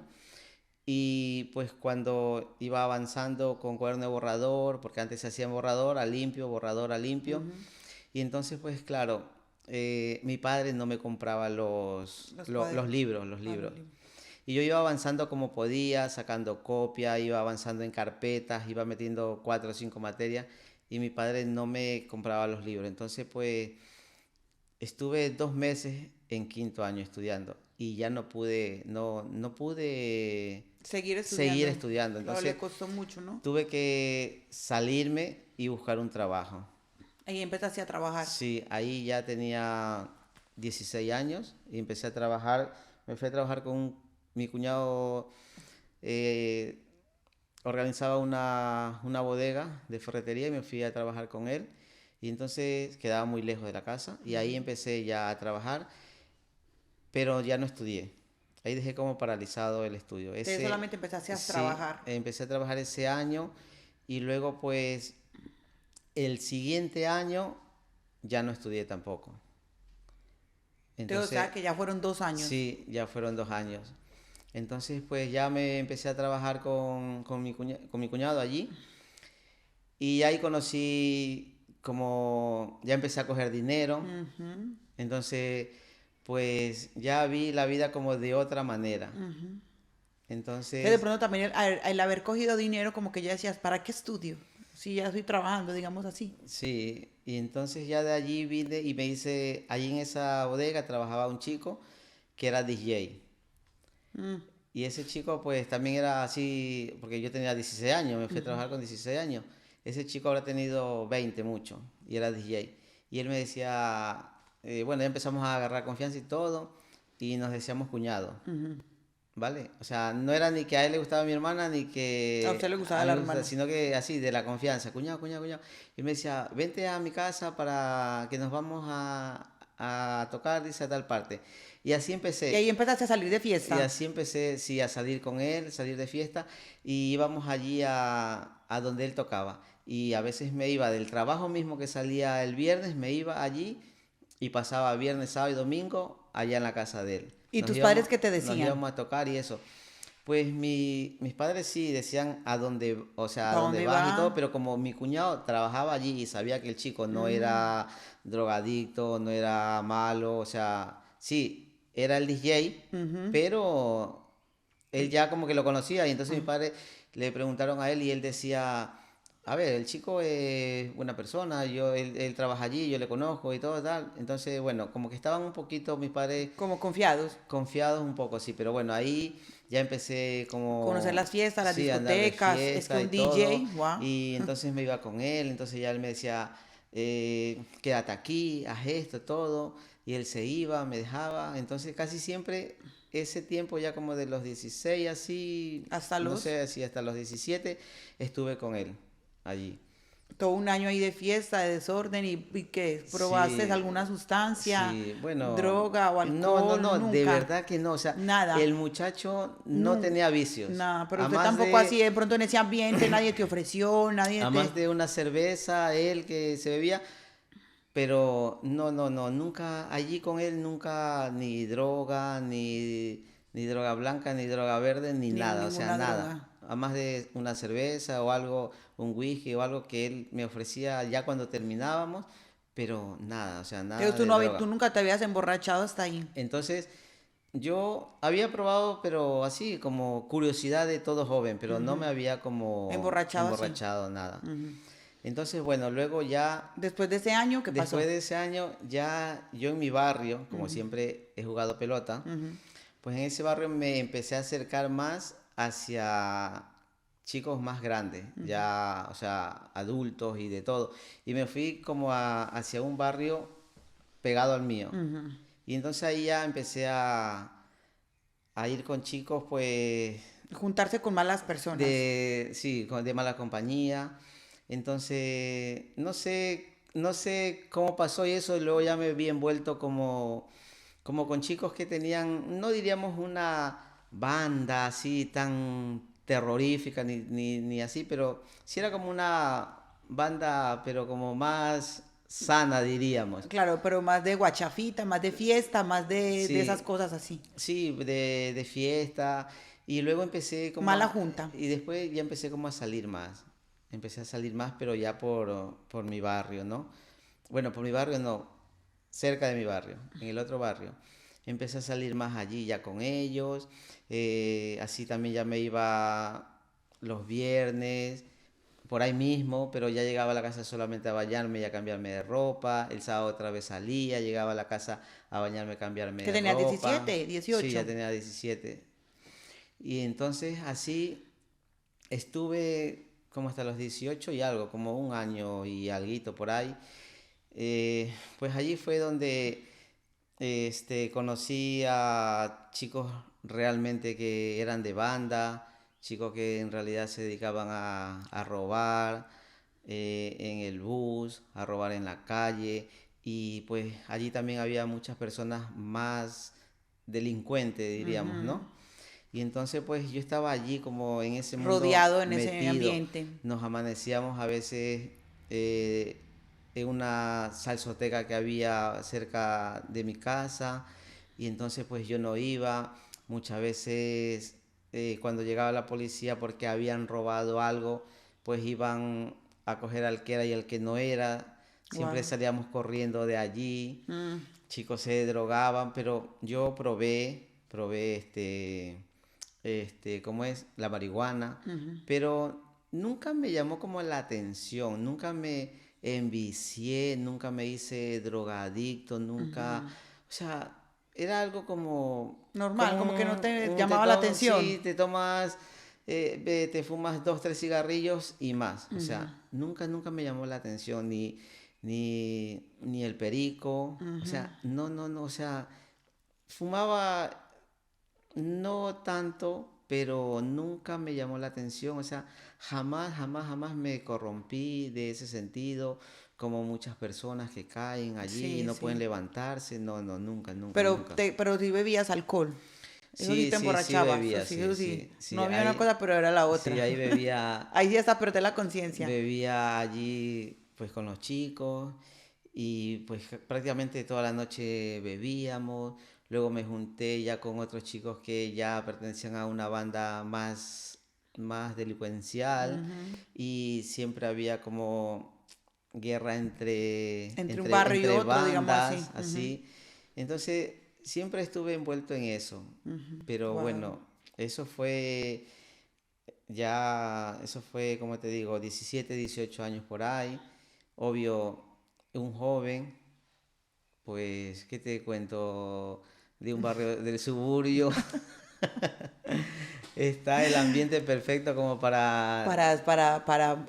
y pues cuando iba avanzando con cuaderno de borrador, porque antes se hacía borrador a limpio, y entonces pues claro, mi padre no me compraba
Los cuadernos.
los
Ah, los
libros.
libros.
Y yo iba avanzando como podía, sacando copia, iba avanzando en carpetas, iba metiendo 4 o 5 materias y mi padre no me compraba los libros. Entonces, pues estuve 2 meses en quinto año estudiando y ya no pude
Seguir
seguir
estudiando.
estudiando.
Claro,
Entonces
le costó mucho, ¿no?
tuve que salirme y buscar un trabajo.
Ahí empezaste a trabajar.
Sí, ahí ya tenía 16 años y empecé a trabajar. Me fui a trabajar con mi cuñado, eh, organizaba una bodega de ferretería y me fui a trabajar con él. Y entonces quedaba muy lejos de la casa y ahí empecé ya a trabajar, pero ya no estudié. Ahí dejé como paralizado el estudio.
Entonces solamente empezaste a
Sí,
trabajar.
empecé a trabajar ese año y luego pues el siguiente año ya no estudié tampoco.
Entonces, o
Entonces,
sea, que ya fueron 2 años.
sí, ya fueron 2 años. Entonces, pues ya me empecé a trabajar con mi cuñado allí y ahí conocí como, ya empecé a coger dinero.
Ujú,
Entonces, pues ya vi la vida como de otra manera.
ujú. Entonces, de
Entonces,
pronto también el haber cogido dinero, como que ya decías, ¿para qué estudio? Si ya estoy trabajando, digamos así.
sí, y entonces ya de allí vine y me hice, allí en esa bodega trabajaba un chico que era DJ.
Mm,
Y ese chico pues también era así, porque yo tenía 16 años, me fui a
ujú.
trabajar con 16 años. Ese chico habrá tenido 20 mucho y era DJ. Y él me decía, bueno, ya empezamos a agarrar confianza y todo y nos decíamos cuñado, ¿vale? O sea, no era ni que a él le gustaba mi hermana ni
A usted
que
le
a
gustaba
mí
la
me gustaba,
hermana.
sino que así, de la confianza, cuñado, cuñado, cuñado. Y me decía, vente a mi casa para que nos vamos a tocar, dice, a tal parte. Y así
Y ahí
empecé.
empezaste a salir de
Y
fiesta.
así empecé, sí, a salir con él, salir de fiesta, y íbamos allí a donde él tocaba. Y a veces me iba del trabajo mismo que salía el viernes, me iba allí y pasaba viernes, sábado y domingo allá en la casa de él.
¿Y tus padres qué te
Nos
decían?
íbamos a tocar y eso. Pues mis padres sí decían a dónde, o sea, a
¿Para
dónde
dónde
vas y todo,
va?
pero como mi cuñado trabajaba allí y sabía que el chico no
Mm,
era drogadicto, no era malo, o sea, sí, era el DJ,
ujú.
pero él
El-
ya como que lo conocía y entonces mis
ah.
padres le preguntaron a él y él decía, a ver, el chico es buena persona, él trabaja allí, yo le conozco y todo tal. Entonces, bueno, como que estaban un poquito mis padres
Como confiados.
confiados un poco, sí, pero bueno, ahí ya empecé
Conocer las
como,
fiestas, las
sí, a andar de
discotecas. Es que
fiesta y
un
todo,
DJ, wow.
y entonces me iba con él, entonces ya él me decía, quédate aquí, haz esto, todo, y él se iba, me dejaba, entonces casi siempre ese tiempo ya como de los 16 así,
Hasta
no
los,
sé, si hasta los 17 estuve con él allí.
todo un año ahí de fiesta, de desorden. ¿Y qué? ¿Probaste
Sí,
alguna sustancia,
sí, bueno,
droga o
no, no,
alcohol?
no, de
Nunca.
verdad que no, o sea, el
Nada.
muchacho no
Nunca.
tenía vicios,
Nada. Pero
a
usted
más
tampoco así,
de,
de pronto en ese ambiente, nadie te ofreció, nadie
a más
te...
de una cerveza, él que se bebía, pero no, no, no, nunca, allí con él nunca ni droga, ni droga blanca, ni droga verde, ni
Ni
nada, o sea,
ninguna
nada,
droga.
a más de una cerveza o algo, un whisky o algo que él me ofrecía ya cuando terminábamos, pero nada, o sea,
Entonces
nada
tú,
de
no, tú
droga.
nunca te habías emborrachado hasta ahí.
Entonces, yo había probado, pero así, como curiosidad de todo joven, pero no me había como
Emborrachado así.
emborrachado nada.
Ujú.
Entonces, bueno, luego ya,
Después de ese año, ¿qué
después
pasó?
de ese año, ya yo en mi barrio, como siempre he jugado pelota,
Ujú.
pues en ese barrio me empecé a acercar más hacia chicos más grandes, ya, o sea, adultos y de todo. Y me fui como hacia un barrio pegado al mío. Y entonces ahí ya empecé a ir con chicos, pues,
Juntarse con malas personas.
sí, de mala compañía. Entonces, no sé cómo pasó y eso, y luego ya me vi envuelto como con chicos que tenían, no diríamos una banda así tan terrorífica ni así, pero sí era como una banda, pero como más sana, diríamos.
Claro, pero más de guachafita, más de fiesta, más de esas
Sí,
cosas así.
sí, de fiesta. Y luego empecé como
Mala junta.
y después ya empecé como a salir más. Empecé a salir más, pero ya por mi barrio, ¿no? Bueno, por mi barrio no, cerca de mi barrio, en el otro barrio. empecé a salir más allí ya con ellos. Así también ya me iba los viernes por ahí mismo, pero ya llegaba a la casa solamente a bañarme y a cambiarme de ropa. El sábado otra vez salía, llegaba a la casa a bañarme, cambiarme
Que
de
tenías
ropa.
17,
Sí,
18.
ya tenía 17. Y entonces así estuve como hasta los 18 y algo, como un año y alguito por ahí. Pues allí fue donde conocí a chicos realmente que eran de banda, chicos que en realidad se dedicaban a robar en el bus, a robar en la calle. Y pues allí también había muchas personas más delincuentes, diríamos,
Ujú.
¿no? Y entonces pues yo estaba allí como en ese mundo
Rodeado en ese
metido.
ambiente.
Nos amanecíamos a veces eh, en una salsoteca que había cerca de mi casa y entonces pues yo no iba. Muchas veces cuando llegaba la policía porque habían robado algo, pues iban a coger al que era y al que no era. Siempre
Wow.
salíamos corriendo de allí,
Mm,
chicos se drogaban, pero yo probé ¿cómo es? La marihuana,
ujú,
pero nunca me llamó como la atención, nunca me envicié, nunca me hice drogadicto, nunca,
ujú.
o sea, era algo
Normal,
como
como que no te
te
llamaba la
tomas,
atención.
sí, te tomas, te fumas dos, tres cigarrillos y más, o
Ujú,
sea, nunca me llamó la atención ni el perico, o
ujú.
sea, no, o sea, fumaba no tanto, pero nunca me llamó la atención, o sea, jamás me corrompí de ese sentido, como muchas personas que caen allí y
Sí,
no pueden
sí.
levantarse, no, nunca.
Pero sí bebías alcohol. Eso sí
Sí,
te
sí
emborrachaba. Eso
bebía,
sí,
sí,
eso sí.
sí,
No
sí,
había una cosa, pero era la
sí,
otra.
ahí bebía,
Ahí sí hasta perdí la conciencia.
bebía allí pues con los chicos y pues prácticamente toda la noche bebíamos. Luego me junté ya con otros chicos que ya pertenecían a una banda más delincuencial
Ujú.
y siempre había como guerra
Entre un barrio y
entre
otro, digamos así.
bandas, así. Entonces siempre estuve envuelto en eso. Pero
Wow.
bueno, eso eso fue, como te digo, 17 18 años por ahí. Obvio, un joven, pues, ¿qué te cuento? De un barrio del suburbio. Está el ambiente perfecto como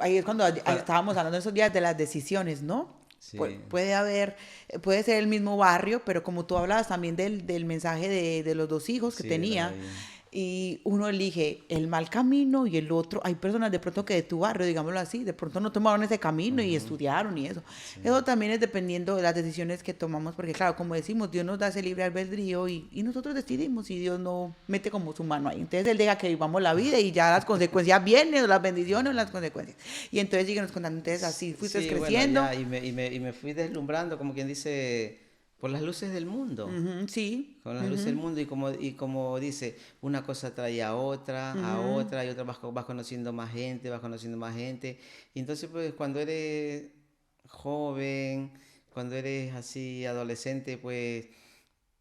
Ahí es cuando ahí
para...
estábamos hablando esos días de las decisiones, ¿no?
Sí,
Puede haber, puede ser el mismo barrio, pero como tú hablabas también del mensaje de los dos hijos que
sí, de la
tenía,
vida.
y uno elige el mal camino y el otro, hay personas de pronto que de tu barrio, digámoslo así, de pronto no tomaron ese camino y
Ujú,
estudiaron y eso.
sí,
Eso también es dependiendo de las decisiones que tomamos, porque claro, como decimos, Dios nos da ese libre albedrío y nosotros decidimos y Dios no mete como su mano ahí. Entonces Él deja que vivamos la vida y ya las consecuencias vienen, o las bendiciones o las consecuencias. Y entonces síguenos contando, entonces así fuiste
sí, bueno,
creciendo.
ya, y me fui deslumbrando, como quien dice, por las luces del mundo.
Ujú, sí.
Con las luces del
Ujú,
mundo y como dice, una cosa trae a
ujú.
otra, y otra vas conociendo más gente, vas conociendo más gente. Y entonces, pues, cuando eres joven, cuando eres así adolescente, pues,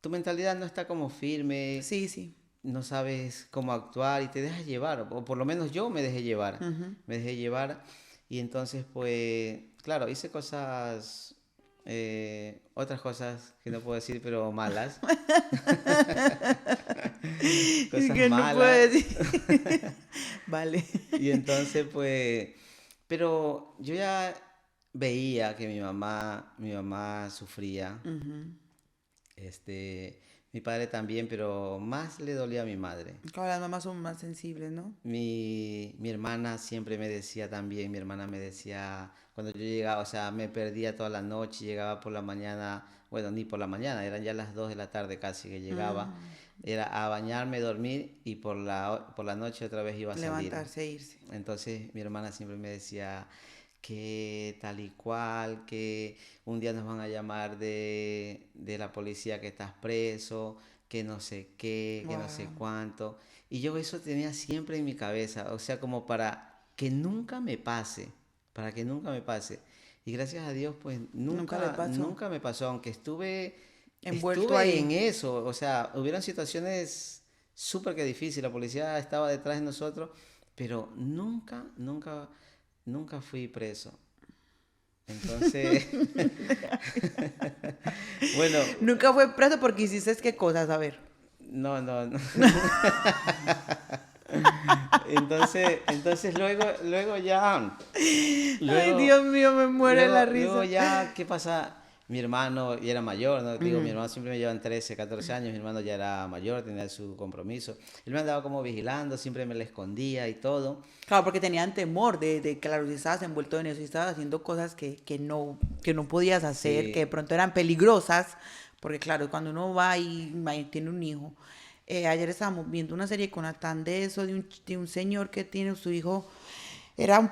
tu mentalidad no está como firme,
Sí, sí.
no sabes cómo actuar y te dejas llevar, o por lo menos yo
Ujú.
me dejé llevar y entonces pues, claro, hice cosas, otras cosas que no puedo decir, pero malas,
Y
cosas
que no puedo
malas
decir. Vale.
y entonces pues, pero yo ya veía que mi mamá sufría,
Ujú.
este, mi padre también, pero más le dolía a mi madre.
Claro, las mamás son más sensibles, ¿no?
Mi hermana siempre me decía también, mi hermana me decía, cuando yo llegaba, o sea, me perdía toda la noche, llegaba por la mañana, bueno, ni por la mañana, eran ya las 2 de la tarde casi que llegaba,
Mm,
era a bañarme, dormir y por la noche otra vez iba a salir.
levantarse e irse.
Entonces mi hermana siempre me decía que tal y cual, que un día nos van a llamar de la policía que estás preso, que no sé qué, que no sé
Wow.
cuánto. Y yo eso tenía siempre en mi cabeza, o sea, como para que nunca me pase, para que nunca me pase. Y gracias a Dios, pues
Nunca le pasó.
nunca me pasó, aunque estuve,
envuelto
estuve en
ahí.
eso, o sea, hubieron situaciones súper que difíciles, la policía estaba detrás de nosotros, pero nunca fui preso. Entonces, bueno,
Nunca fue preso porque hiciste qué cosas, a ver.
no. Entonces luego ya,
Ay,
luego,
Dios mío, me muere la
luego
risa.
ya, ¿qué pasa? Mi hermano ya era mayor, ¿no? Digo, mi
Ujú.
hermano siempre me llevan 13, 14 años, mi hermano ya era mayor, tenía su compromiso. Él me andaba como vigilando, siempre me le escondía y todo.
Claro, porque tenían temor claro, si estabas envuelto en eso, si estabas haciendo cosas que no podías hacer, que de
Sí,
pronto eran peligrosas, porque claro, cuando uno va y tiene un hijo, ayer estábamos viendo una serie con Natán de eso, de un señor que tiene su hijo,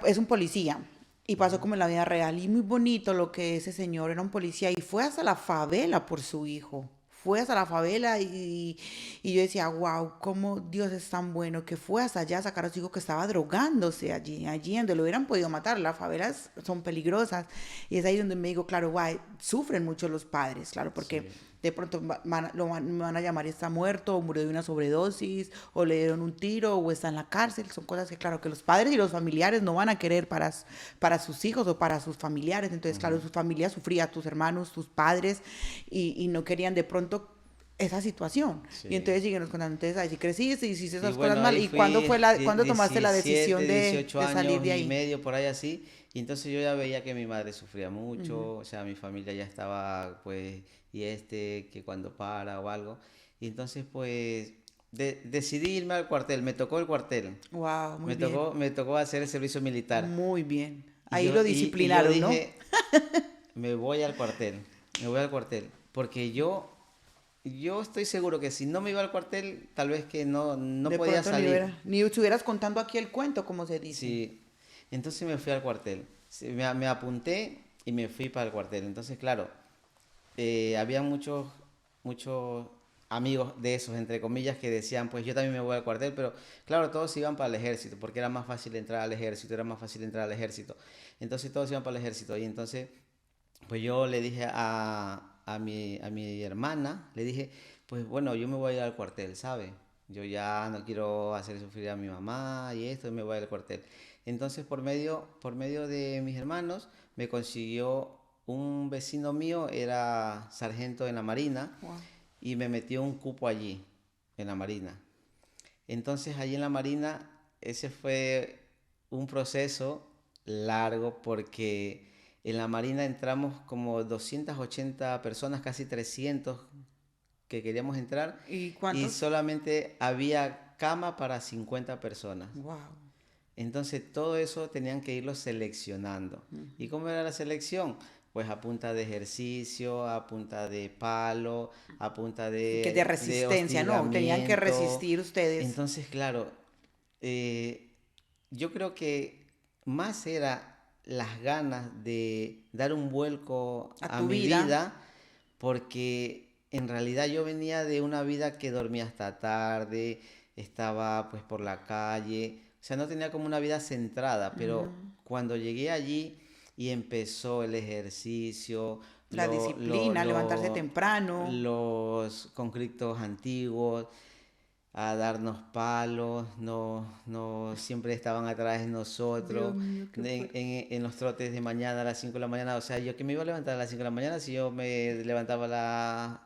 es un policía, y pasó como en la vida real, y muy bonito lo que ese señor era un policía, y fue hasta la favela por su hijo. Fue hasta la favela y yo decía, wow, cómo Dios es tan bueno que fue hasta allá a sacar a su hijo que estaba drogándose allí donde lo hubieran podido matar. Las favelas son peligrosas y es ahí donde me digo, claro, guay, sufren mucho los padres, claro, porque
sí.
de pronto me van a llamar y está muerto, o murió de una sobredosis, o le dieron un tiro, o está en la cárcel. Son cosas que, claro, que los padres y los familiares no van a querer para sus hijos o para sus familiares. Entonces, claro,
Ujú.
su familia sufría, tus hermanos, tus padres, y no querían de pronto esa situación. Y
Sí.
entonces siguen contando, entonces ahí sí creciste y hiciste
Y
esas cosas
bueno,
mal.
ahí
¿Y cuándo
fui
fue cuándo tomaste la
17,
decisión
18
de salir
años
de
y
ahí?
medio por ahí así. Y entonces yo ya veía que mi madre sufría mucho, o sea, mi familia ya estaba pues, y que cuando para o algo. Y entonces pues decidí irme al cuartel, me tocó el cuartel,
Wow, muy bien,
me tocó hacer el servicio militar.
muy bien.
Y
Ahí
yo,
lo
y yo
disciplinaron, ¿no?
dije, me voy al cuartel, porque yo estoy seguro que si no me iba al cuartel, tal vez que no
De
podía
pronto
salir.
ni estuvieras contando aquí el cuento, como se dice.
Sí, entonces me fui al cuartel. Sí, me apunté y me fui para el cuartel. Entonces, claro, había muchos amigos de esos, entre comillas, que decían, pues yo también me voy al cuartel, pero claro, todos iban para el ejército, porque era más fácil entrar al ejército, era más fácil entrar al ejército. Entonces todos iban para el ejército. Y entonces, pues yo le dije a mi hermana, le dije, pues bueno, yo me voy a ir al cuartel, ¿sabe? Yo ya no quiero hacer sufrir a mi mamá y esto, y me voy al cuartel. Entonces, por medio de mis hermanos, me consiguió un vecino mío, era sargento en la Marina,
Wow.
y me metió un cupo allí, en la Marina. Entonces, allí en la Marina, ese fue un proceso largo porque en la Marina entramos como 280 personas, casi 300 que queríamos entrar
¿Y
y
cuántos?
solamente había cama para 50 personas.
Wow.
Entonces todo eso tenían que irlo seleccionando. ¿Y cómo era la selección? Pues a punta de ejercicio, a punta de palo, a punta
Que de
de
resistencia, ¿no? Tenían que
hostigamiento.
resistir ustedes
Entonces, claro, eh, yo creo que más era las ganas de dar un vuelco
a
a
tu
mi
vida.
vida, porque en realidad yo venía de una vida que dormía hasta tarde, estaba pues por la calle, o sea, no tenía como una vida centrada, pero cuando llegué allí y empezó el ejercicio,
La
lo- lo-
disciplina, levantarse
lo-
temprano.
los conflictos antiguos, a darnos palos, no siempre estaban atrás de
Dios
nosotros,
mío, qué fuerte.
en los trotes de mañana a las 5 de la mañana, o sea, yo que me iba a levantar a las 5 de la mañana si yo me levantaba a las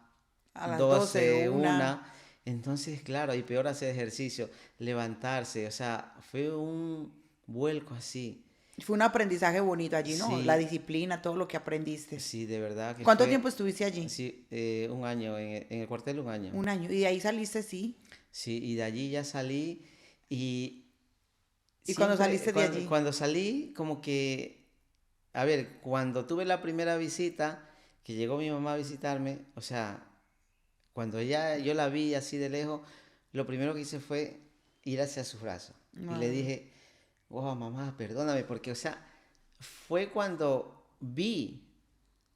A las 12 o
12
una.
una, entonces claro, y peor hacer ejercicio, levantarse, o sea, fue un vuelco así,
Fue un aprendizaje bonito allí, ¿no? La
sí,
disciplina, todo lo que aprendiste.
sí, de verdad que
¿Cuánto tiempo
fue,
estuviste allí?
sí, un año, en el cuartel un año.
Un año. Y de ahí saliste, sí.
Sí, y de allí ya salí y
Y cuando
siempre,
saliste de allí.
cuando salí, como que, a ver, cuando tuve la primera visita, que llegó mi mamá a visitarme, o sea, cuando ella, yo la vi así de lejos, lo primero que hice fue ir hacia sus brazos. Y le
Ah,
dije, wow, mamá, perdóname, porque, o sea, fue cuando vi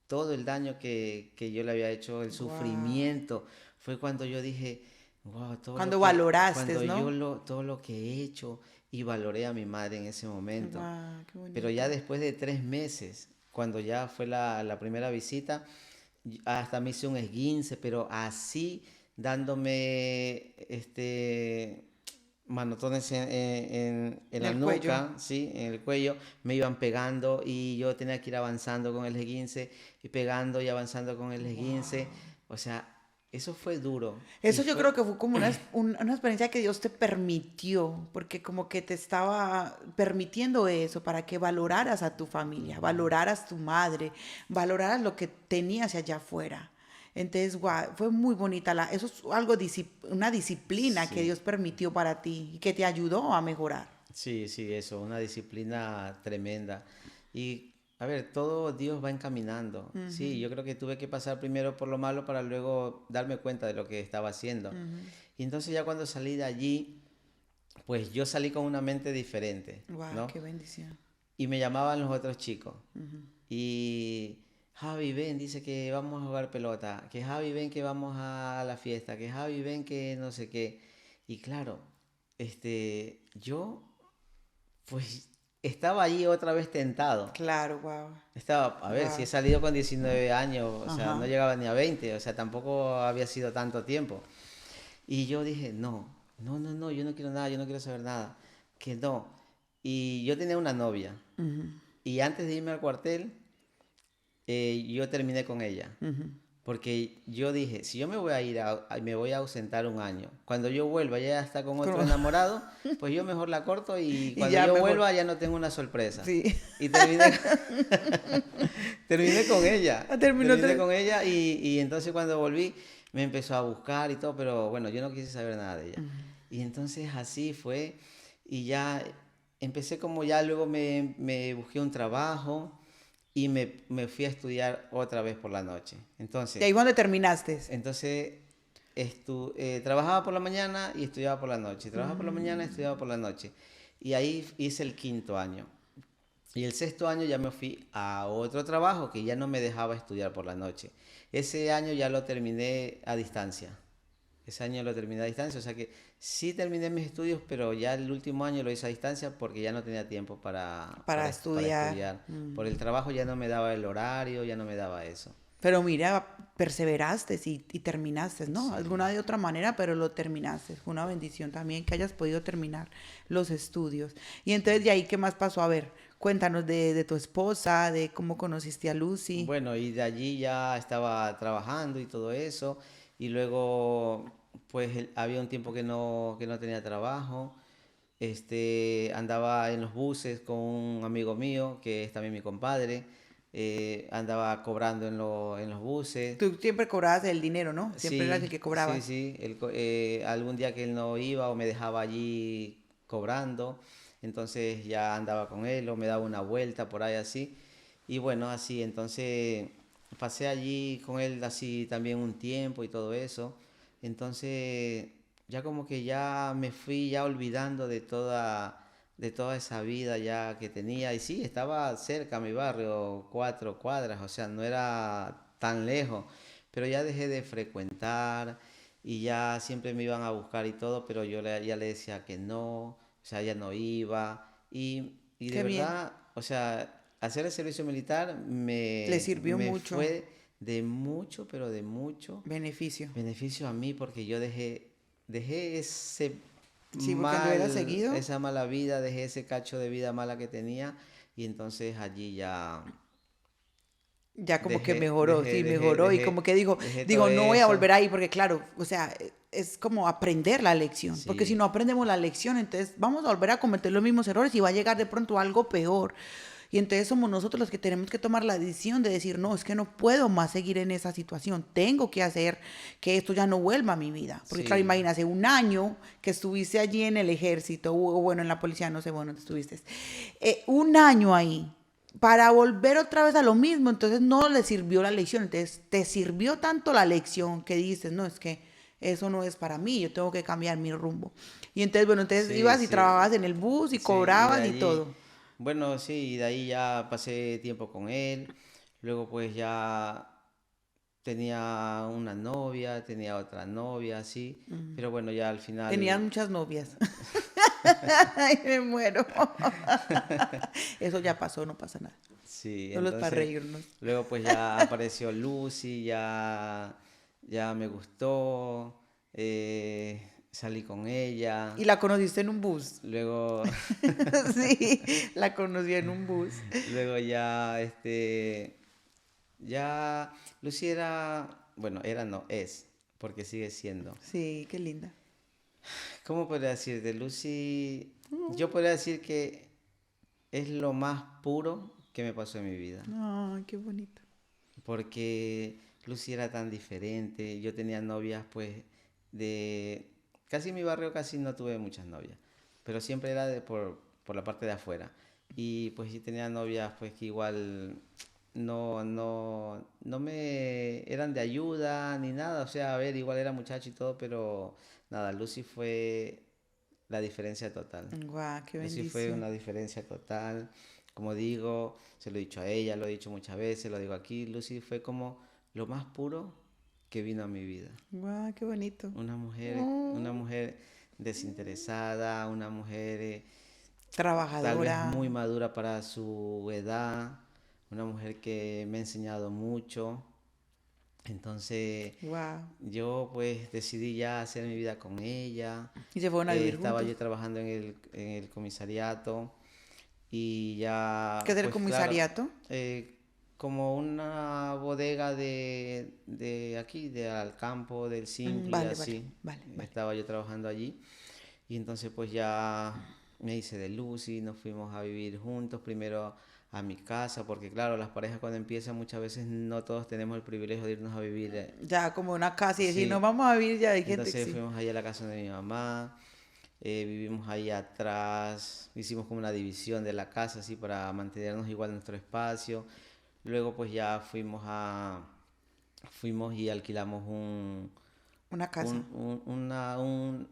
todo el daño que yo le había hecho, el
wow.
sufrimiento, fue cuando yo dije, wow,
Cuando valoraste,
cuando
¿no?
todo lo que he hecho y valoré a mi madre en ese momento.
Wow, qué
Pero
bonito.
ya después de 3 meses, cuando ya fue la primera visita, hasta me hice un esguince, pero así dándome manotones en la
El cuello.
nuca, ¿sí? En el cuello, me iban pegando y yo tenía que ir avanzando con el esguince y pegando y avanzando con el esguince.
Wow.
O sea, eso fue duro y
Eso yo
fue,
creo que fue como una experiencia que Dios te permitió, porque como que te estaba permitiendo eso para que valoraras a tu familia, valoraras tu madre, valoraras lo que tenías allá afuera. Entonces, guau, fue muy bonita. Eso es algo, una disciplina que
sí.
Dios permitió para ti y que te ayudó a mejorar.
Sí, sí, eso, una disciplina tremenda. Y a ver, todo Dios va encaminando. Sí, yo creo que tuve que pasar primero por lo malo para luego darme cuenta de lo que estaba haciendo. Y entonces ya cuando salí de allí, pues yo salí con una mente diferente,
Wow,
¿no?
qué bendición.
Y me llamaban los otros chicos. Y Javi, ven, dice que vamos a jugar pelota. Que Javi, ven que vamos a la fiesta. Que Javi, ven que no sé qué. Y claro, yo pues estaba ahí otra vez tentado.
Claro, wow,
Estaba, a ver, si he
wow.
salido con 19 años, o sea, no
Ajá.
llegaba ni a 20, o sea, tampoco había sido tanto tiempo. Y yo dije, no, no, no, no, yo no quiero nada, yo no quiero saber nada, que no. Y yo tenía una novia, y antes de irme al cuartel, yo terminé con ella. Porque yo dije, si yo me voy a ir me voy a ausentar un año, cuando yo vuelva ya está con otro
Como-
enamorado, pues yo mejor la corto y
y
cuando
ya
yo
mejor.
vuelva ya no tengo una sorpresa.
Sí.
Y terminé, terminé con ella,
Terminó.
y entonces cuando volví me empezó a buscar y todo, pero bueno, yo no quise saber nada de ella. Y entonces así fue y ya empecé como ya luego me busqué un trabajo y me fui a estudiar otra vez por la noche.
Y ahí fue donde terminaste.
Entonces trabajaba por la mañana y estudiaba por la noche. Trabajaba por la mañana y estudiaba por la noche. Y ahí hice el 5.º año. Y el 6.º año ya me fui a otro trabajo que ya no me dejaba estudiar por la noche. Ese año ya lo terminé a distancia. Ese año lo terminé a distancia, o sea que sí terminé mis estudios, pero ya el último año lo hice a distancia porque ya no tenía tiempo
Para
para
estudiar.
estudiar. Por el trabajo ya no me daba el horario, ya no me daba eso.
Pero mira, perseveraste y terminaste, ¿no?
Sí.
Alguna de otra manera, pero lo terminaste. Fue una bendición también que hayas podido terminar los estudios. Y entonces, ¿de ahí qué más pasó? A ver, cuéntanos de tu esposa, de cómo conociste a Lucy.
Bueno, y de allí ya estaba trabajando y todo eso. Y luego, pues había un tiempo que no tenía trabajo. Andaba en los buses con un amigo mío, que es también mi compadre. Andaba cobrando en los buses.
Tú siempre cobrabas el dinero, ¿no? Siempre eras el
Sí,
que
sí,
cobrabas.
sí. Algún día que él no iba o me dejaba allí cobrando, entonces ya andaba con él o me daba una vuelta por ahí así. Y bueno, así, entonces pasé allí con él así también un tiempo y todo eso. Entonces ya como que ya me fui ya olvidando de toda esa vida ya que tenía. Y sí, estaba cerca a mi barrio, 4 cuadras, o sea, no era tan lejos, pero ya dejé de frecuentar y ya siempre me iban a buscar y todo, pero ya le decía que no, o sea, ya no iba. Y de
Qué bien.
verdad, o sea, hacer el servicio militar
Le sirvió
me
mucho.
fue de mucho, pero de mucho
Beneficio.
beneficio a mí porque yo dejé
Sí, porque lo hubiera seguido,
esa mala vida, dejé ese cacho de vida mala que tenía y entonces allí ya
ya como que mejoró, sí, mejoró y como que digo,
dejé todo
digo, no voy a
eso.
volver ahí porque claro, o sea, es como aprender la lección, porque si
Sí,
no aprendemos la lección, entonces vamos a volver a cometer los mismos errores y va a llegar de pronto algo peor. Y entonces somos nosotros los que tenemos que tomar la decisión de decir, no, es que no puedo más seguir en esa situación, tengo que hacer que esto ya no vuelva a mi vida. Porque claro,
sí,
imagínate, un año que estuviste allí en el ejército, o bueno, en la policía, no sé, bueno, estuviste, un año ahí, para volver otra vez a lo mismo, entonces no le sirvió la lección, entonces te sirvió tanto la lección que dices, no, es que eso no es para mí, yo tengo que cambiar mi rumbo. Y entonces, bueno, entonces
sí,
ibas y
sí,
trabajabas en el bus y
sí, y de
cobrabas y
allí,
todo.
bueno, sí, y de ahí ya pasé tiempo con él, luego pues ya tenía una novia, tenía otra novia, así, pero bueno, ya al
Tenías
final,
muchas novias. Ay, me muero. Eso ya pasó, no pasa nada.
Sí,
Solo para
entonces
reírnos.
luego pues ya apareció Lucy, ya me gustó, salí con ella,
Y la conociste en un bus.
luego,
Sí, la conocí en un bus.
luego ya, ya Lucy era, bueno, era no, es, porque sigue siendo.
Sí, qué linda.
¿Cómo podría decir de Lucy? Yo podría decir que es lo más puro que me pasó en mi vida.
Ay, qué bonito.
Porque Lucy era tan diferente. Yo tenía novias, pues, de... Casi en mi barrio casi no tuve muchas novias, pero siempre era por la parte de afuera. Y pues sí tenía novias, pues, que igual no me eran de ayuda ni nada. O sea, a ver, igual era muchacho y todo, pero nada, Lucy fue la diferencia total.
Guau, qué
Lucy fue
bendición.
una diferencia total. Como digo, se lo he dicho a ella, lo he dicho muchas veces, lo digo aquí. Lucy fue como lo más puro que vino a mi vida.
Guau, qué bonito.
Una
Mm,
mujer desinteresada, una mujer tal vez
trabajadora.
muy madura para su edad, una mujer que me ha enseñado mucho. Entonces
Wow.
yo pues decidí ya hacer mi vida con ella.
Y se fueron a vivir
Estaba
juntos.
yo trabajando en el comisariato y
¿Qué
ya,
es el
pues claro,
comisariato?
como una bodega de aquí, de Alcampo, del Simple y
Vale, vale,
así.
vale, vale.
Estaba yo trabajando allí y entonces pues ya me hice de Lucy, nos fuimos a vivir juntos, primero a mi casa, porque claro, las parejas cuando empiezan muchas veces no todos tenemos el privilegio de irnos a vivir.
Ya como una casa y decir, no
Sí,
vamos a vivir ya, hay gente que
entonces
sí.
fuimos ahí a la casa de mi mamá, vivimos ahí atrás, hicimos como una división de la casa así para mantenernos igual nuestro espacio. Luego pues ya fuimos y alquilamos
Una
un,
casa.
un, una- un,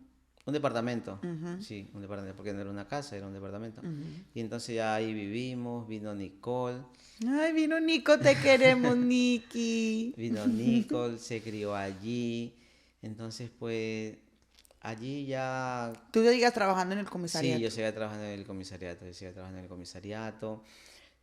un departamento.
Ujú,
Sí, un departamento, porque no era una casa, era un departamento.
ujú.
Y entonces ya ahí vivimos, vino Nicole,
Ay, vino Nico, te queremos, Niki.
se crió allí. Entonces pues allí ya.
Tú sigas trabajando en el
Sí, yo
comisariato.
seguía trabajando en el comisariato, yo seguía trabajando en el comisariato.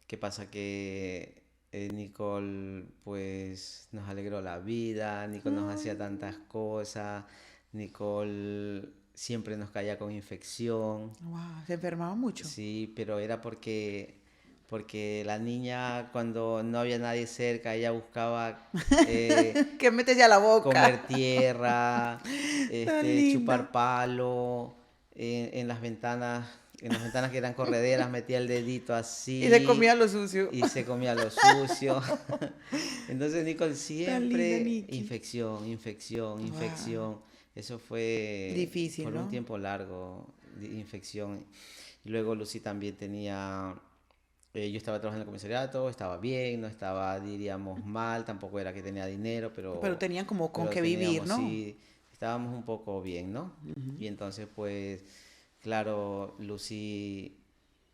¿Qué pasa? Que Nicole pues nos alegró la vida, Nicole nos hacía tantas cosas, Nicole siempre nos caía con infección,
Wow, se enfermaba mucho.
sí, pero era porque la niña cuando no había nadie cerca, ella buscaba
¿Qué metes a la boca?
comer tierra,
Tan linda.
chupar palo, en las ventanas que eran correderas, metía el dedito
Y se comía
así
lo sucio.
y se comía lo sucio. Entonces Nicole
Tan linda,
siempre
Niki.
infección, infección,
Wow.
infección. Eso fue
Difícil,
por un
¿no?
tiempo largo, de infección. Y luego Lucy también tenía yo estaba trabajando en el comisariato, estaba bien, no estaba, diríamos, mal, tampoco era que tenía dinero,
Pero tenían como con
pero
qué vivir,
teníamos,
¿no?
sí, estábamos un poco bien, ¿no? Y entonces, pues, claro, Lucy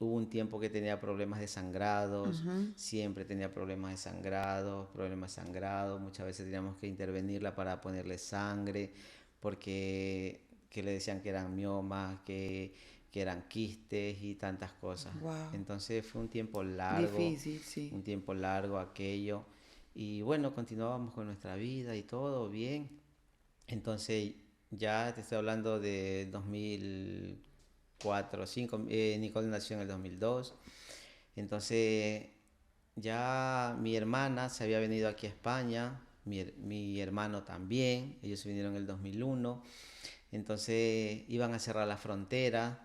hubo un tiempo que tenía problemas de sangrados,
Ujú.
siempre tenía problemas de sangrado, muchas veces teníamos que intervenirla para ponerle sangre, porque que le decían que eran miomas, que eran quistes y tantas cosas.
Wow.
Entonces fue
Difícil, sí.
un tiempo largo aquello. Y bueno, continuábamos con nuestra vida y todo bien. Entonces ya te estoy hablando de 2004, 2005. Nicole nació en el 2002. Entonces ya mi hermana se había venido aquí a España, mi hermano también, ellos se vinieron en el 2001. Entonces iban a cerrar la frontera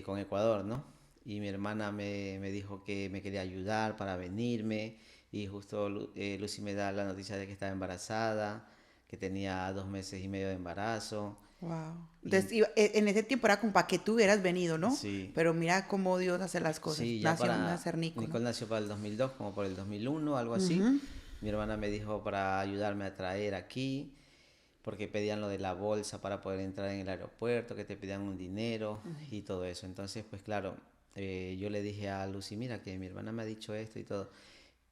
con Ecuador, ¿no? Y mi hermana me dijo que me quería ayudar para venirme y justo Lucy me da la noticia de que estaba embarazada, que tenía 2 meses y medio de embarazo.
Wow.
Y
Entonces, en ese tiempo era como para que tú hubieras venido, ¿no?
sí,
Pero mira cómo Dios hace las cosas.
sí, ya
Nació
para...
nacer Nico, ¿no?
Nicole nació para el 2002, como por el 2001, algo así.
Ujú.
Mi hermana me dijo para ayudarme a traer aquí, porque pedían lo de la bolsa para poder entrar en el aeropuerto, que te pedían un dinero y todo eso. Entonces, pues claro, yo le dije a Lucy, mira, que mi hermana me ha dicho esto y todo.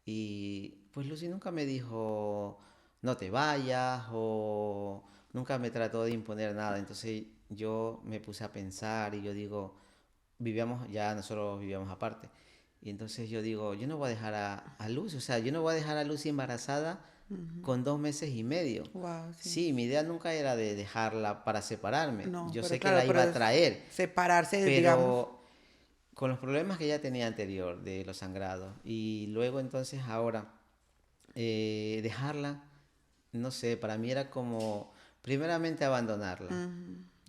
Y pues Lucy nunca me dijo, no te vayas o nunca me trató de imponer nada. Entonces yo me puse a pensar y yo digo, nosotros vivíamos aparte. Y entonces yo digo, yo no voy a dejar a Lucy, o sea, yo no voy a dejar a Lucy embarazada con 2 meses y medio.
Wow, sí.
Sí, mi idea nunca era de dejarla para separarme.
No,
Yo
pero
sé que
claro,
la iba
pero
a traer,
separarse, digamos.
pero con los problemas que ya tenía anterior de los sangrados y luego entonces ahora dejarla, no sé, para mí era como primeramente abandonarla.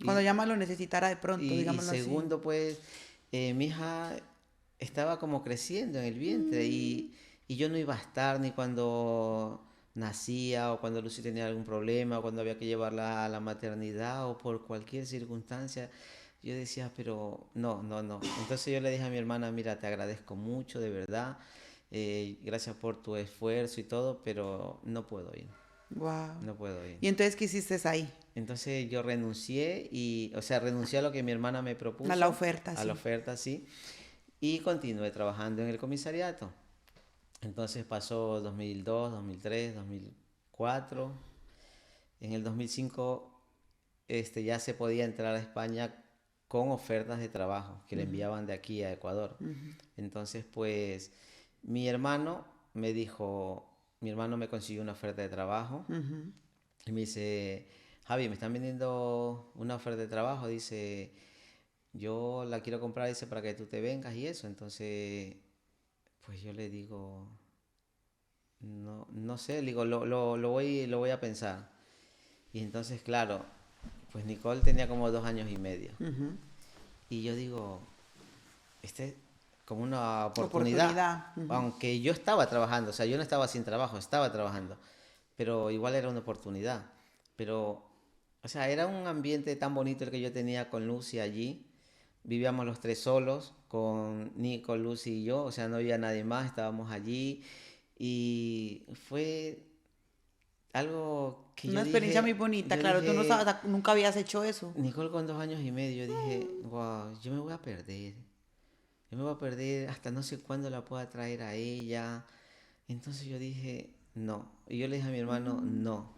Cuando
Y,
ya más lo necesitara de pronto,
y
digámoslo así.
segundo, pues mi hija estaba como creciendo en el vientre y yo no iba a estar ni cuando nacía o cuando Lucy tenía algún problema o cuando había que llevarla a la maternidad o por cualquier circunstancia. Yo decía, pero no, no, no. Entonces yo le dije a mi hermana, mira, te agradezco mucho, de verdad. Gracias por tu esfuerzo y todo, pero no puedo ir,
Wow.
no puedo ir.
¿Y entonces qué hiciste ahí?
Entonces yo renuncié o sea, renuncié a lo que mi hermana me
A la
propuso,
oferta,
a la
sí.
oferta, sí, y continué trabajando en el comisariato. Entonces pasó 2002, 2003, 2004. En el 2005 ya se podía entrar a España con ofertas de trabajo que le enviaban de aquí a Ecuador. Entonces, pues, mi hermano me dijo, mi hermano me consiguió una oferta de trabajo y me dice, Javi, me están vendiendo una oferta de trabajo, dice, yo la quiero comprar, dice, para que tú te vengas y eso. Entonces, pues yo le digo, no, no sé, le digo, lo voy a pensar. Y entonces, claro, pues Nicole tenía como 2 años y medio. Y yo digo, este es como una oportunidad,
Oportunidad.
aunque yo estaba trabajando, o sea, yo no estaba sin trabajo, estaba trabajando, pero igual era una oportunidad. Pero, o sea, era un ambiente tan bonito el que yo tenía con Lucy allí. Vivíamos los tres solos, con Nico, Lucy y yo, o sea, no había nadie más, estábamos allí. Y fue algo que
Una experiencia muy bonita,
yo
claro, tú no
dije,
sabes, nunca habías hecho eso.
Nicole con 2 años y medio, yo dije, wow, yo me voy a perder. Yo me voy a perder hasta no sé cuándo la pueda traer a ella. Entonces yo dije, no. Y yo le dije a mi hermano, no.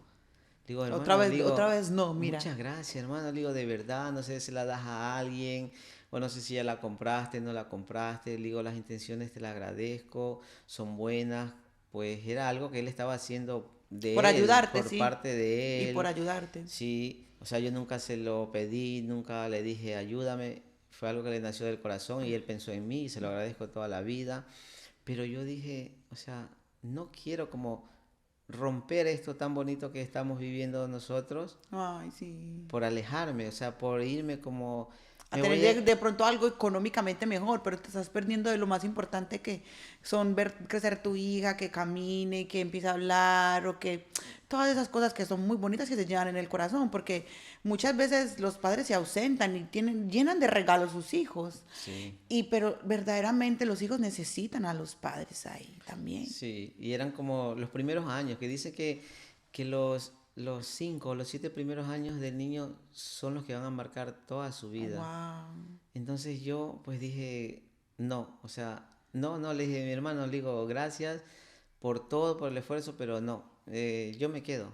Digo, hermano,
Otra
digo,
vez no, mira.
muchas gracias, hermano. Digo, de verdad, no sé si la das a alguien, o no sé si ya la compraste, no la compraste. Digo, las intenciones te las agradezco, son buenas. Pues era algo que él estaba haciendo
Por
de él,
ayudarte,
por
sí.
parte
Y
de
por
él.
ayudarte.
Sí, o sea, yo nunca se lo pedí, nunca le dije, ayúdame. Fue algo que le nació del corazón y él pensó en mí y se lo agradezco toda la vida. Pero yo dije, o sea, no quiero como romper esto tan bonito que estamos viviendo nosotros
Ay, sí.
por alejarme, o sea, por irme como
A
me
tener
voy a
de pronto algo económicamente mejor, pero te estás perdiendo de lo más importante que son ver crecer tu hija, que camine, que empiece a hablar, o que todas esas cosas que son muy bonitas que se llevan en el corazón, porque muchas veces los padres se ausentan y llenan de regalos sus hijos.
sí,
Y pero verdaderamente los hijos necesitan a los padres ahí también.
sí, y eran como los primeros años, que dice que los 5 o los 7 primeros años del niño son los que van a marcar toda su vida.
Wow.
Entonces yo pues dije, no, o sea, no, no, le dije a mi hermano, le digo, gracias por todo, por el esfuerzo, pero no, yo me quedo.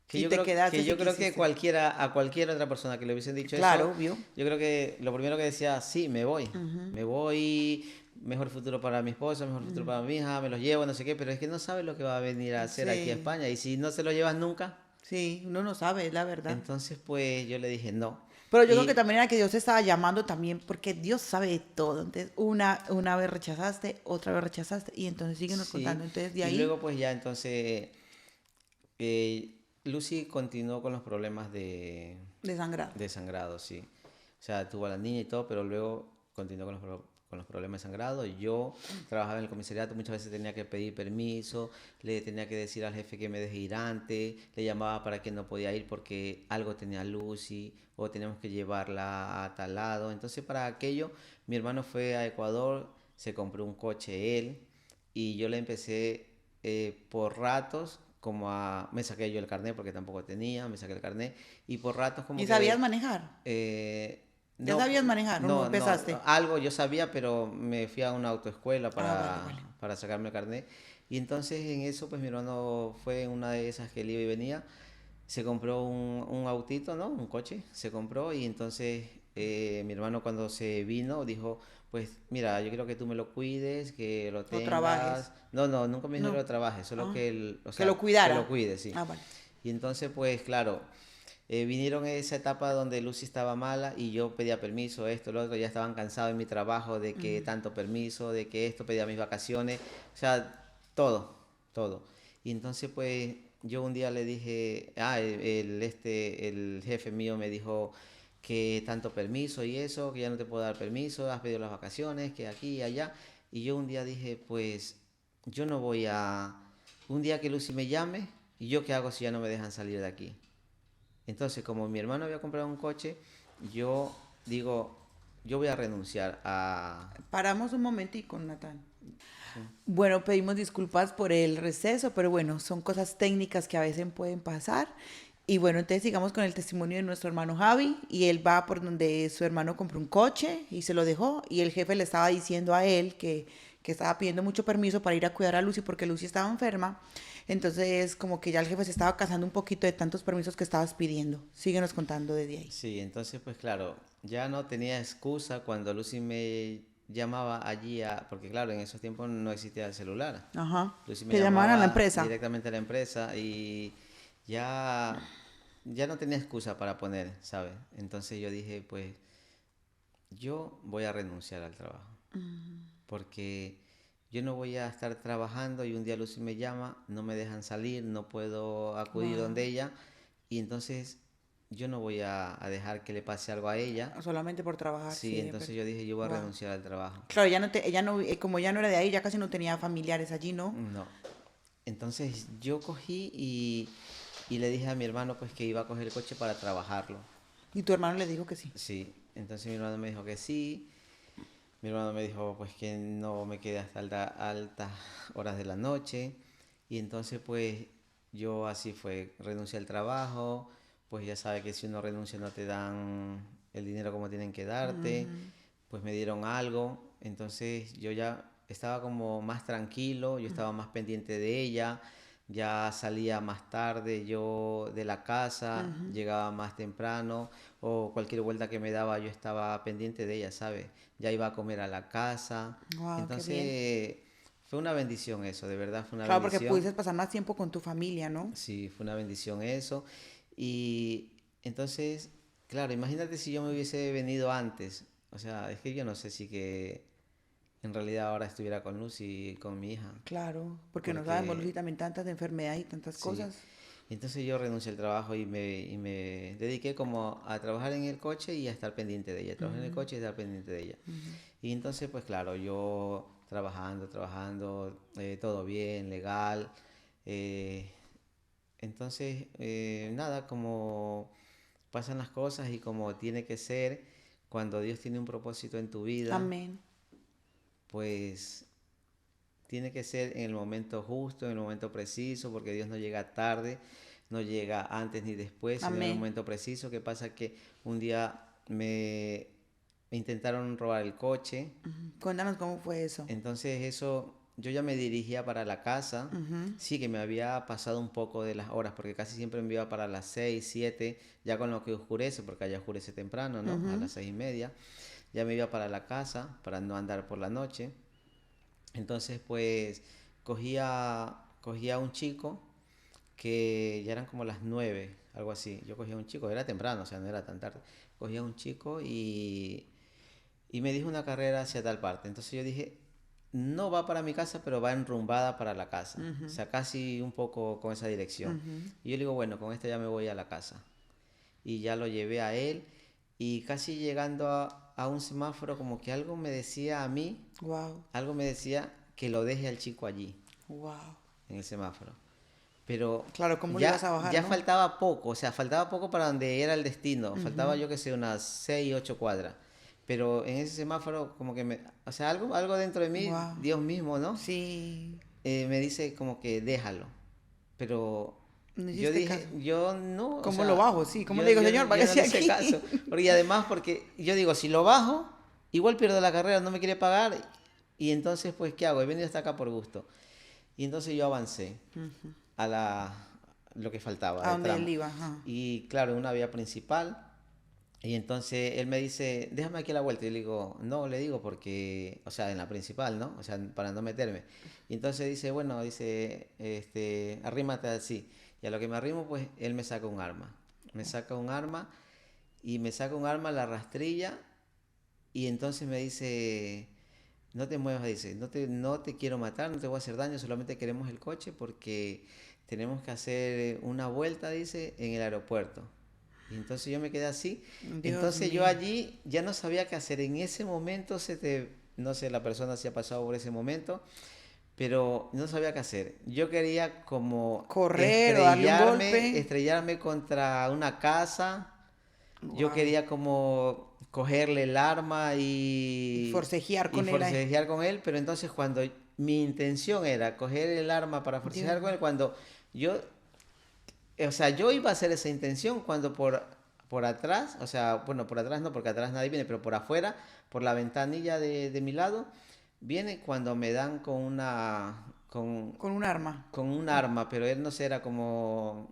Que
Y
yo
te
creo
quedaste
que
si
yo creo que
quisiste.
a cualquier otra persona que le hubiesen dicho eso,
Claro, obvio.
yo creo que lo primero que decía, sí, me voy, mejor futuro para mi esposa, mejor futuro para mi hija, me los llevo, no sé qué, pero es que no sabes lo que va a venir a hacer aquí a
Sí,
España y si no se lo llevas nunca,
sí, uno no sabe, es la verdad.
entonces pues yo le dije no.
Pero yo creo que
Y
también era que Dios te estaba llamando también, porque Dios sabe de todo. Entonces, una vez rechazaste, otra vez rechazaste, y entonces síguenos contando.
sí,
Entonces, de
y
ahí,
luego pues ya entonces Lucy continuó con los problemas
desangrado.
de sangrado, sí. O sea, tuvo a la niña y todo, pero luego continuó con los problemas de sangrado. Yo trabajaba en el comisariato, muchas veces tenía que pedir permiso, le tenía que decir al jefe que me deje ir antes, le llamaba para que no podía ir porque algo tenía Lucy o teníamos que llevarla a tal lado. Entonces, para aquello, mi hermano fue a Ecuador, se compró un coche él y yo le empecé por ratos me saqué yo el carnet porque tampoco tenía, me saqué el carnet y por ratos como
¿Y sabías
que
manejar? ¿Ya
no,
sabías manejar o no
no,
empezaste?
algo yo sabía, pero me fui a una autoescuela
Ah, vale, vale.
para sacarme el carnet. Y entonces en eso, pues mi hermano fue una de esas que él iba y venía, se compró un autito, ¿no? Un coche, se compró y entonces mi hermano cuando se vino dijo, pues mira, yo quiero que tú me lo cuides, que lo
No trabajes.
tengas. No, no, nunca me dijo que
No.
lo trabajes, solo
Ah,
que él, o
que
sea,
lo
que lo
cuidara.
cuides, sí.
Ah, vale.
Y entonces, pues claro, vinieron esa etapa donde Lucy estaba mala y yo pedía permiso, esto, lo otro, ya estaban cansados en mi trabajo de que tanto permiso, de que esto, pedía mis vacaciones, o sea, todo, todo. Y entonces pues yo un día le dije, el jefe mío me dijo que tanto permiso y eso, que ya no te puedo dar permiso, has pedido las vacaciones, que aquí y allá. Y yo un día dije, pues yo no voy a, un día que Lucy me llame, ¿y yo qué hago si ya no me dejan salir de aquí? Entonces, como mi hermano había comprado un coche, yo digo, yo voy a renunciar a...
Paramos un momentico, Natán.
Sí,
Bueno, pedimos disculpas por el receso, pero bueno, son cosas técnicas que a veces pueden pasar. Y bueno, entonces sigamos con el testimonio de nuestro hermano Javi. Y él va por donde su hermano compró un coche y se lo dejó. Y el jefe le estaba diciendo a él que estaba pidiendo mucho permiso para ir a cuidar a Lucy porque Lucy estaba enferma. Entonces, como que ya el jefe se estaba casando un poquito de tantos permisos que estabas pidiendo. Síguenos contando desde ahí.
sí, entonces pues claro, ya no tenía excusa cuando Lucy me llamaba allí, porque claro, en esos tiempos no existía el celular.
Ajá.
Lucy me
Te llamaban a la
llamaba
empresa.
directamente a la empresa y ya, ya no tenía excusa para poner, ¿sabes? Entonces yo dije, pues yo voy a renunciar al trabajo. Porque yo no voy a estar trabajando y un día Lucy me llama, no me dejan salir, no puedo acudir
Wow.
donde ella y entonces yo no voy a dejar que le pase algo a ella.
Solamente por trabajar,
Sí,
sí.
entonces yo dije, yo voy a
Wow.
renunciar al trabajo.
Claro, ella no, como ya no era de ahí, ya casi no tenía familiares allí, ¿no?
No. Entonces yo cogí y le dije a mi hermano pues que iba a coger el coche para trabajarlo.
Y tu hermano le dijo que sí.
Sí, entonces mi hermano me dijo que sí. Mi hermano me dijo pues que no me quede hasta altas horas de la noche. Y entonces pues yo así fue, renuncié al trabajo, pues ya sabes que si uno renuncia no te dan el dinero como tienen que darte, pues me dieron algo, entonces yo ya estaba como más tranquilo, yo estaba más pendiente de ella, ya salía más tarde yo de la casa, llegaba más temprano o cualquier vuelta que me daba yo estaba pendiente de ella, ¿sabes? Ya iba a comer a la casa,
Wow, qué bien.
entonces fue una bendición eso, de verdad fue una
Claro, porque
bendición.
pudiste pasar más tiempo con tu familia, ¿no?
Sí, fue una bendición eso. Y entonces, claro, imagínate si yo me hubiese venido antes. O sea, es que yo no sé si que en realidad ahora estuviera con Lucy y con mi hija.
Claro, porque no sabemos, Lucy,
Porque,
también tantas enfermedades y tantas
sí.
cosas.
Entonces yo renuncié al trabajo y me dediqué como a trabajar en el coche y a estar pendiente de ella. Trabajar en el coche y estar pendiente de ella. Y entonces, pues claro, yo trabajando, todo bien, legal. eh, Entonces, nada, como pasan las cosas y como tiene que ser, cuando Dios tiene un propósito en tu vida,
Amén.
pues tiene que ser en el momento justo, en el momento preciso, porque Dios no llega tarde, no llega antes ni después, sino en el
Amén.
momento preciso. ¿Qué pasa? Que un día me intentaron robar el coche.
Cuéntanos cómo fue eso.
Entonces eso, yo ya me dirigía para la casa, sí que me había pasado un poco de las horas, porque casi siempre me iba para las 6 7 ya con lo que oscurece, porque allá oscurece temprano, ¿no? A las 6:30, ya me iba para la casa, para no andar por la noche. Entonces pues cogía un chico, que ya eran como las 9 algo así. Yo cogía un chico, era temprano, o sea, no era tan tarde. Cogía un chico y me dijo una carrera hacia tal parte. Entonces yo dije, no va para mi casa, pero va enrumbada para la casa. O sea, casi un poco con esa dirección. Y yo le digo, bueno, con esta ya me voy a la casa. Y ya lo llevé a él. Y casi llegando a un semáforo, como que algo me decía a mí,
Wow.
algo me decía que lo deje al chico allí,
Wow.
en el semáforo. Pero
Claro, ¿cómo le ibas a
ya,
bajar,
ya
no?
faltaba poco, o sea, faltaba poco para donde era el destino, faltaba yo que sé, unas 6 8 cuadras. Pero en ese semáforo como que o sea, algo dentro de mí,
Wow.
Dios mismo, ¿no?
Sí.
Me dice como que déjalo. Pero
No
yo
hiciste caso.
dije, yo no, o
¿Cómo lo
sea,
bajo? Sí. ¿Cómo
yo,
le digo,
yo,
señor,
yo no
váyase
le hice
aquí?
caso. Porque además, porque yo digo, si lo bajo, igual pierdo la carrera, no me quiere pagar. Y entonces, pues, ¿qué hago? He venido hasta acá por gusto. Y entonces yo avancé a lo que faltaba
A
de
donde él
tramo.
iba, ajá.
Y claro, en una vía principal, Y entonces él me dice, déjame aquí a la vuelta. Y yo le digo, no, le digo porque, o sea, en la principal, ¿no? O sea, para no meterme. Y entonces dice, bueno, dice, arrímate así. Y a lo que me arrimo, pues él me saca un arma. Me saca un arma y me saca un arma, la rastrilla. Y entonces me dice, no te muevas, dice, no te quiero matar, no te voy a hacer daño, solamente queremos el coche porque tenemos que hacer una vuelta, dice, en el aeropuerto. Y entonces yo me quedé así.
Dios
Entonces yo
mío.
allí ya no sabía qué hacer. En ese momento no sé, la persona se ha pasado por ese momento, pero no sabía qué hacer. Yo quería como
Correr o darle un golpe.
estrellarme contra una casa. Yo
Wow.
quería como cogerle el arma
Y forcejear
y
con él ahí.
forcejear con él, pero entonces cuando mi intención era coger el arma para
Dios
forcejear con
mío.
él, cuando yo, o sea, yo iba a hacer esa intención cuando por atrás, o sea, bueno, por atrás no, porque atrás nadie viene, pero por afuera, por la ventanilla de mi lado, viene cuando me dan con
Con un arma.
con un arma, pero él no sé, era como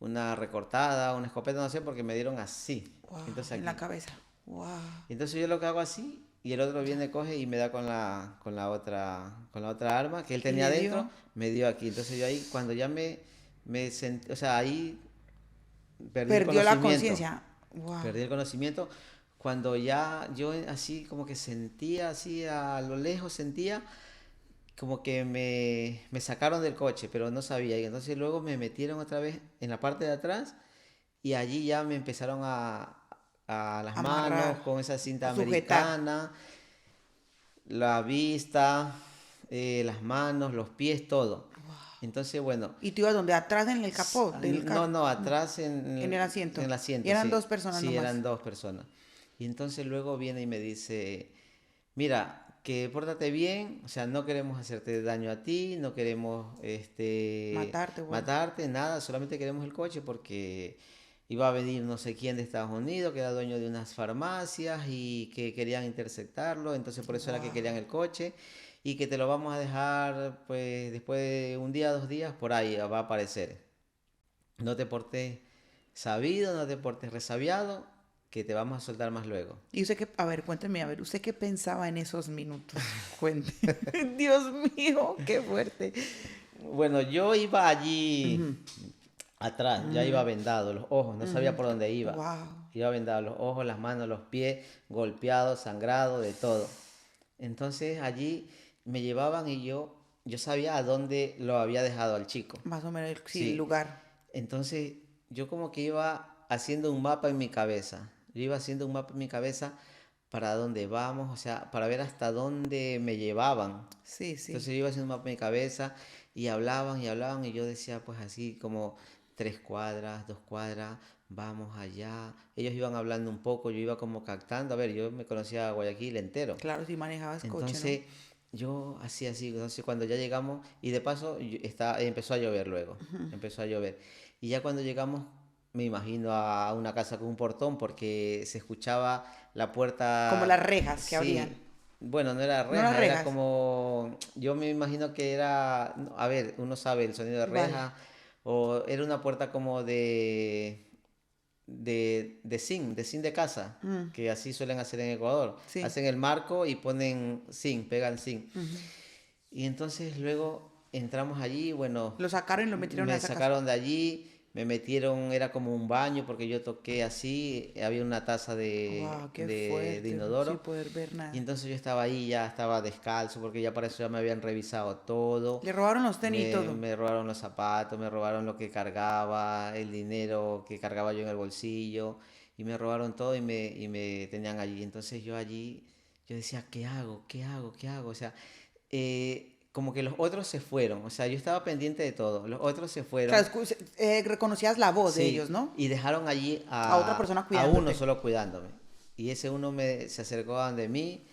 una recortada, una escopeta, no sé, porque me dieron así.
Wow.
Entonces
En la
aquí.
cabeza. Wow.
Entonces yo lo que hago así y el otro viene, coge y me da con la otra arma que él
Y
tenía
le
adentro,
dio.
me dio aquí. Entonces yo ahí, cuando ya me sentí, o sea, ahí perdí el
Perdió la
conocimiento.
conciencia. Wow.
Perdí el conocimiento cuando ya yo así como que sentía, así a lo lejos sentía como que me sacaron del coche, pero no sabía. Y entonces luego me metieron otra vez en la parte de atrás y allí ya me empezaron a las
Amarrar.
manos con esa
A
cinta
sujetar.
americana, la vista, las manos, los pies, todo. Entonces, bueno,
Y tú ibas donde atrás en el capó del
no,
carro.
no,
No.
atrás
En el
en
asiento.
el
Y
asiento,
eran
sí.
dos personas
Sí,
nomás.
eran dos personas. Y entonces luego viene y me dice, mira, que pórtate bien, o sea, no queremos hacerte daño a ti, no queremos
Matarte, bueno.
matarte, nada, solamente queremos el coche porque iba a venir no sé quién de Estados Unidos, que era dueño de unas farmacias y que querían interceptarlo, entonces por eso era que
Wow.
querían el coche y que te lo vamos a dejar pues después de un día, 2 días, por ahí va a aparecer. No te portes sabido, no te portes resabiado, que te vamos a soltar más luego.
Y usted qué, a ver, cuénteme, a ver, ¿usted qué pensaba en esos minutos? Cuente. Dios mío, qué fuerte.
Bueno, yo iba allí
Ujú,
atrás, ya iba
ujú,
vendado los ojos, no sabía
ujú.
por dónde iba.
Wow.
Iba vendado los ojos, las manos, los pies, golpeado, sangrado, de todo. Entonces allí me llevaban y yo sabía a dónde lo había dejado al chico.
Más o menos, sí, el
Sí.
lugar.
Entonces yo como que iba haciendo un mapa en mi cabeza. Yo iba haciendo un mapa en mi cabeza para dónde vamos, o sea, para ver hasta dónde me llevaban.
Sí,
Entonces
sí.
yo iba haciendo un mapa en mi cabeza y hablaban y yo decía pues así como 3 cuadras, 2 cuadras, vamos allá. Ellos iban hablando un poco, yo iba como captando. A ver, yo me conocía Guayaquil entero.
Claro, si manejabas coche, ¿no?
Entonces yo hacía así, entonces cuando ya llegamos, y de paso empezó a llover luego, empezó a llover. Y ya cuando llegamos, me imagino a una casa con un portón porque se escuchaba la
Como las
puerta,
rejas que abrían.
sí, bueno, no era
No las
reja, era
rejas.
como, yo me imagino que era, no, a ver, uno sabe el sonido de
Vale.
reja, o era una puerta como de zinc de casa,
Mm,
que así suelen hacer en Ecuador.
sí.
Hacen el marco y ponen zinc, pegan zinc.
Ujú.
Y entonces luego entramos allí, bueno,
Lo sacaron y lo metieron a
me
esa casa.
sacaron de allí, me metieron, era como un baño porque yo toqué así, había una taza
Wow, qué
de
fuerte. Sin
inodoro.
poder ver
Y
nada.
entonces yo estaba ahí, ya estaba descalzo porque ya para eso ya me habían revisado todo.
Le robaron los tenis y
Me,
todo.
me robaron los zapatos, me robaron lo que cargaba, el dinero que cargaba yo en el bolsillo, y me robaron todo y me tenían allí. Entonces yo allí, yo decía, ¿qué hago? ¿Qué hago? ¿Qué hago? O sea, como que los otros se fueron, o sea, yo estaba pendiente de todo, los otros se fueron,
Claro, reconocías la voz de ellos,
sí,
¿no?
y dejaron allí
A otra persona
a uno
cuidándote.
solo cuidándome. Y ese uno se acercó a donde mí,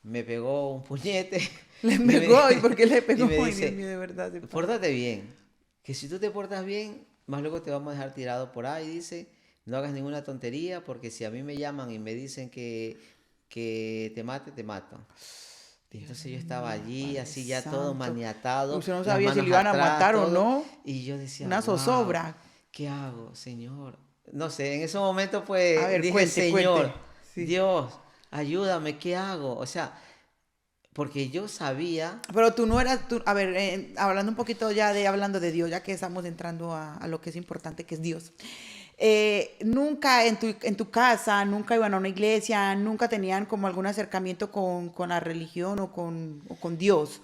me pegó un puñete
Le
y
pegó. ¿Y por qué le
y
pegó?
me
Ay, Dios mío,
dice,
de verdad. Se pasa.
pórtate bien, que si tú te portas bien, más luego te vamos a dejar tirado por ahí, dice, no hagas ninguna tontería, porque si a mí me llaman y me dicen que te mate, te mato. Y
Dios
entonces yo estaba
mío,
allí,
Padre
así ya todo
Santo.
maniatado,
Usted no
las
sabía si
manos
le iban a
atrás,
matar o
todo.
no.
Y yo decía,
Una
wow,
zozobra.
¿qué hago, Señor? no sé, en ese momento
A
pues
ver,
dije,
cuente.
Señor,
Sí.
Dios, ayúdame, ¿qué hago? O sea, porque yo sabía,
Pero tú no eras, tú, a ver, hablando un poquito ya de, hablando de Dios, ya que estamos entrando a lo que es importante, que es Dios. Nunca en tu casa, nunca iban a una iglesia, nunca tenían como algún acercamiento con la religión o con Dios,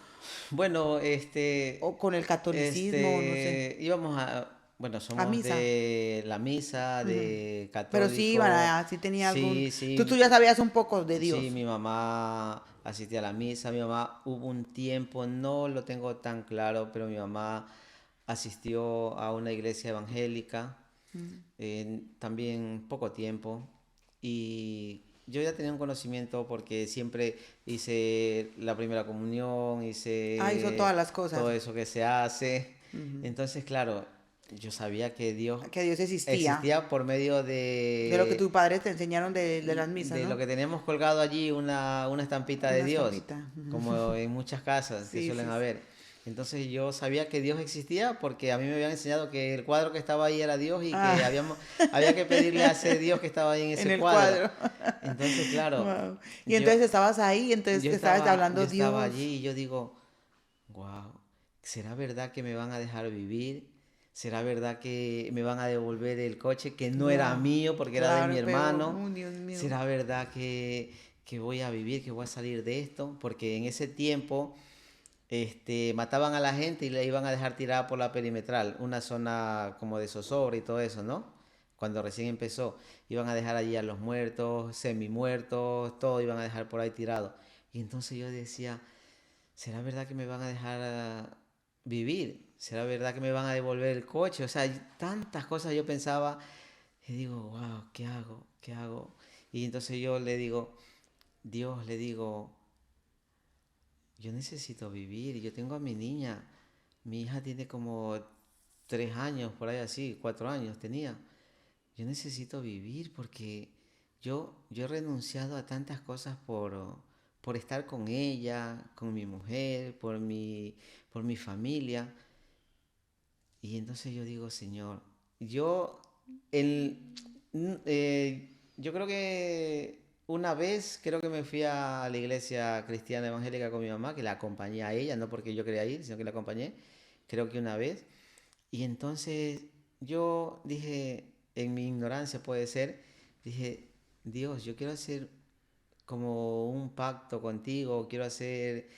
bueno,
o con el catolicismo, no sé,
íbamos a, bueno,
a
somos
misa.
de la misa,
Ujú.
de
Pero sí iban
católico,
a, sí tenía algún,
sí,
tú
sí,
ya sabías un poco de
sí,
Dios.
mi mamá asistía a la misa, mi mamá hubo un tiempo, no lo tengo tan claro, pero mi mamá asistió a una iglesia evangélica, también poco tiempo, y yo ya tenía un conocimiento porque siempre hice la primera comunión,
Ah, hizo todas
hice
las cosas.
todo eso que se hace,
Ujú.
entonces claro, yo sabía que Dios
Que Dios existía.
existía por medio
De lo que tus padres te enseñaron de las misas,
de lo
¿no?
que teníamos colgado allí, una estampita de
Una
Dios,
estampita.
como en muchas casas que
Sí,
suelen
sí, sí.
haber. Entonces yo sabía que Dios existía porque a mí me habían enseñado que el cuadro que estaba ahí era Dios y que
Ah,
había que pedirle a ese Dios que estaba ahí en
en
ese
el
cuadro.
cuadro.
Entonces, claro,
Wow. Y
yo,
entonces estabas ahí, entonces estabas
yo
hablando
estaba
Dios.
allí y yo digo, wow, ¿será verdad que me van a dejar vivir? ¿Será verdad que me van a devolver el coche que no era
Wow.
mío porque era de mi
Claro, pero,
hermano?
Dios mío.
¿Será verdad que voy a vivir, que voy a salir de esto? Porque en ese tiempo mataban a la gente y la iban a dejar tirada por la perimetral, una zona como de zozobra y todo eso, ¿no? Cuando recién empezó, iban a dejar allí a los muertos, semi muertos, todo iban a dejar por ahí tirado. Y entonces yo decía, ¿será verdad que me van a dejar vivir? ¿Será verdad que me van a devolver el coche? O sea, tantas cosas yo pensaba y digo, wow, ¿qué hago? ¿Qué hago? Y entonces yo le digo, Dios, le digo, yo necesito vivir, yo tengo a mi niña, mi hija tiene como 3 años, por ahí así, 4 años tenía. Yo necesito vivir porque yo he renunciado a tantas cosas por estar con ella, con mi mujer, por mi familia. Y entonces yo digo, Señor, yo, el, yo creo que una vez, creo que me fui a la iglesia cristiana evangélica con mi mamá, que la acompañé a ella, no porque yo quería ir, sino que la acompañé, creo que una vez. Y entonces yo dije, en mi ignorancia puede ser, dije, Dios, yo quiero hacer como un pacto contigo, quiero hacer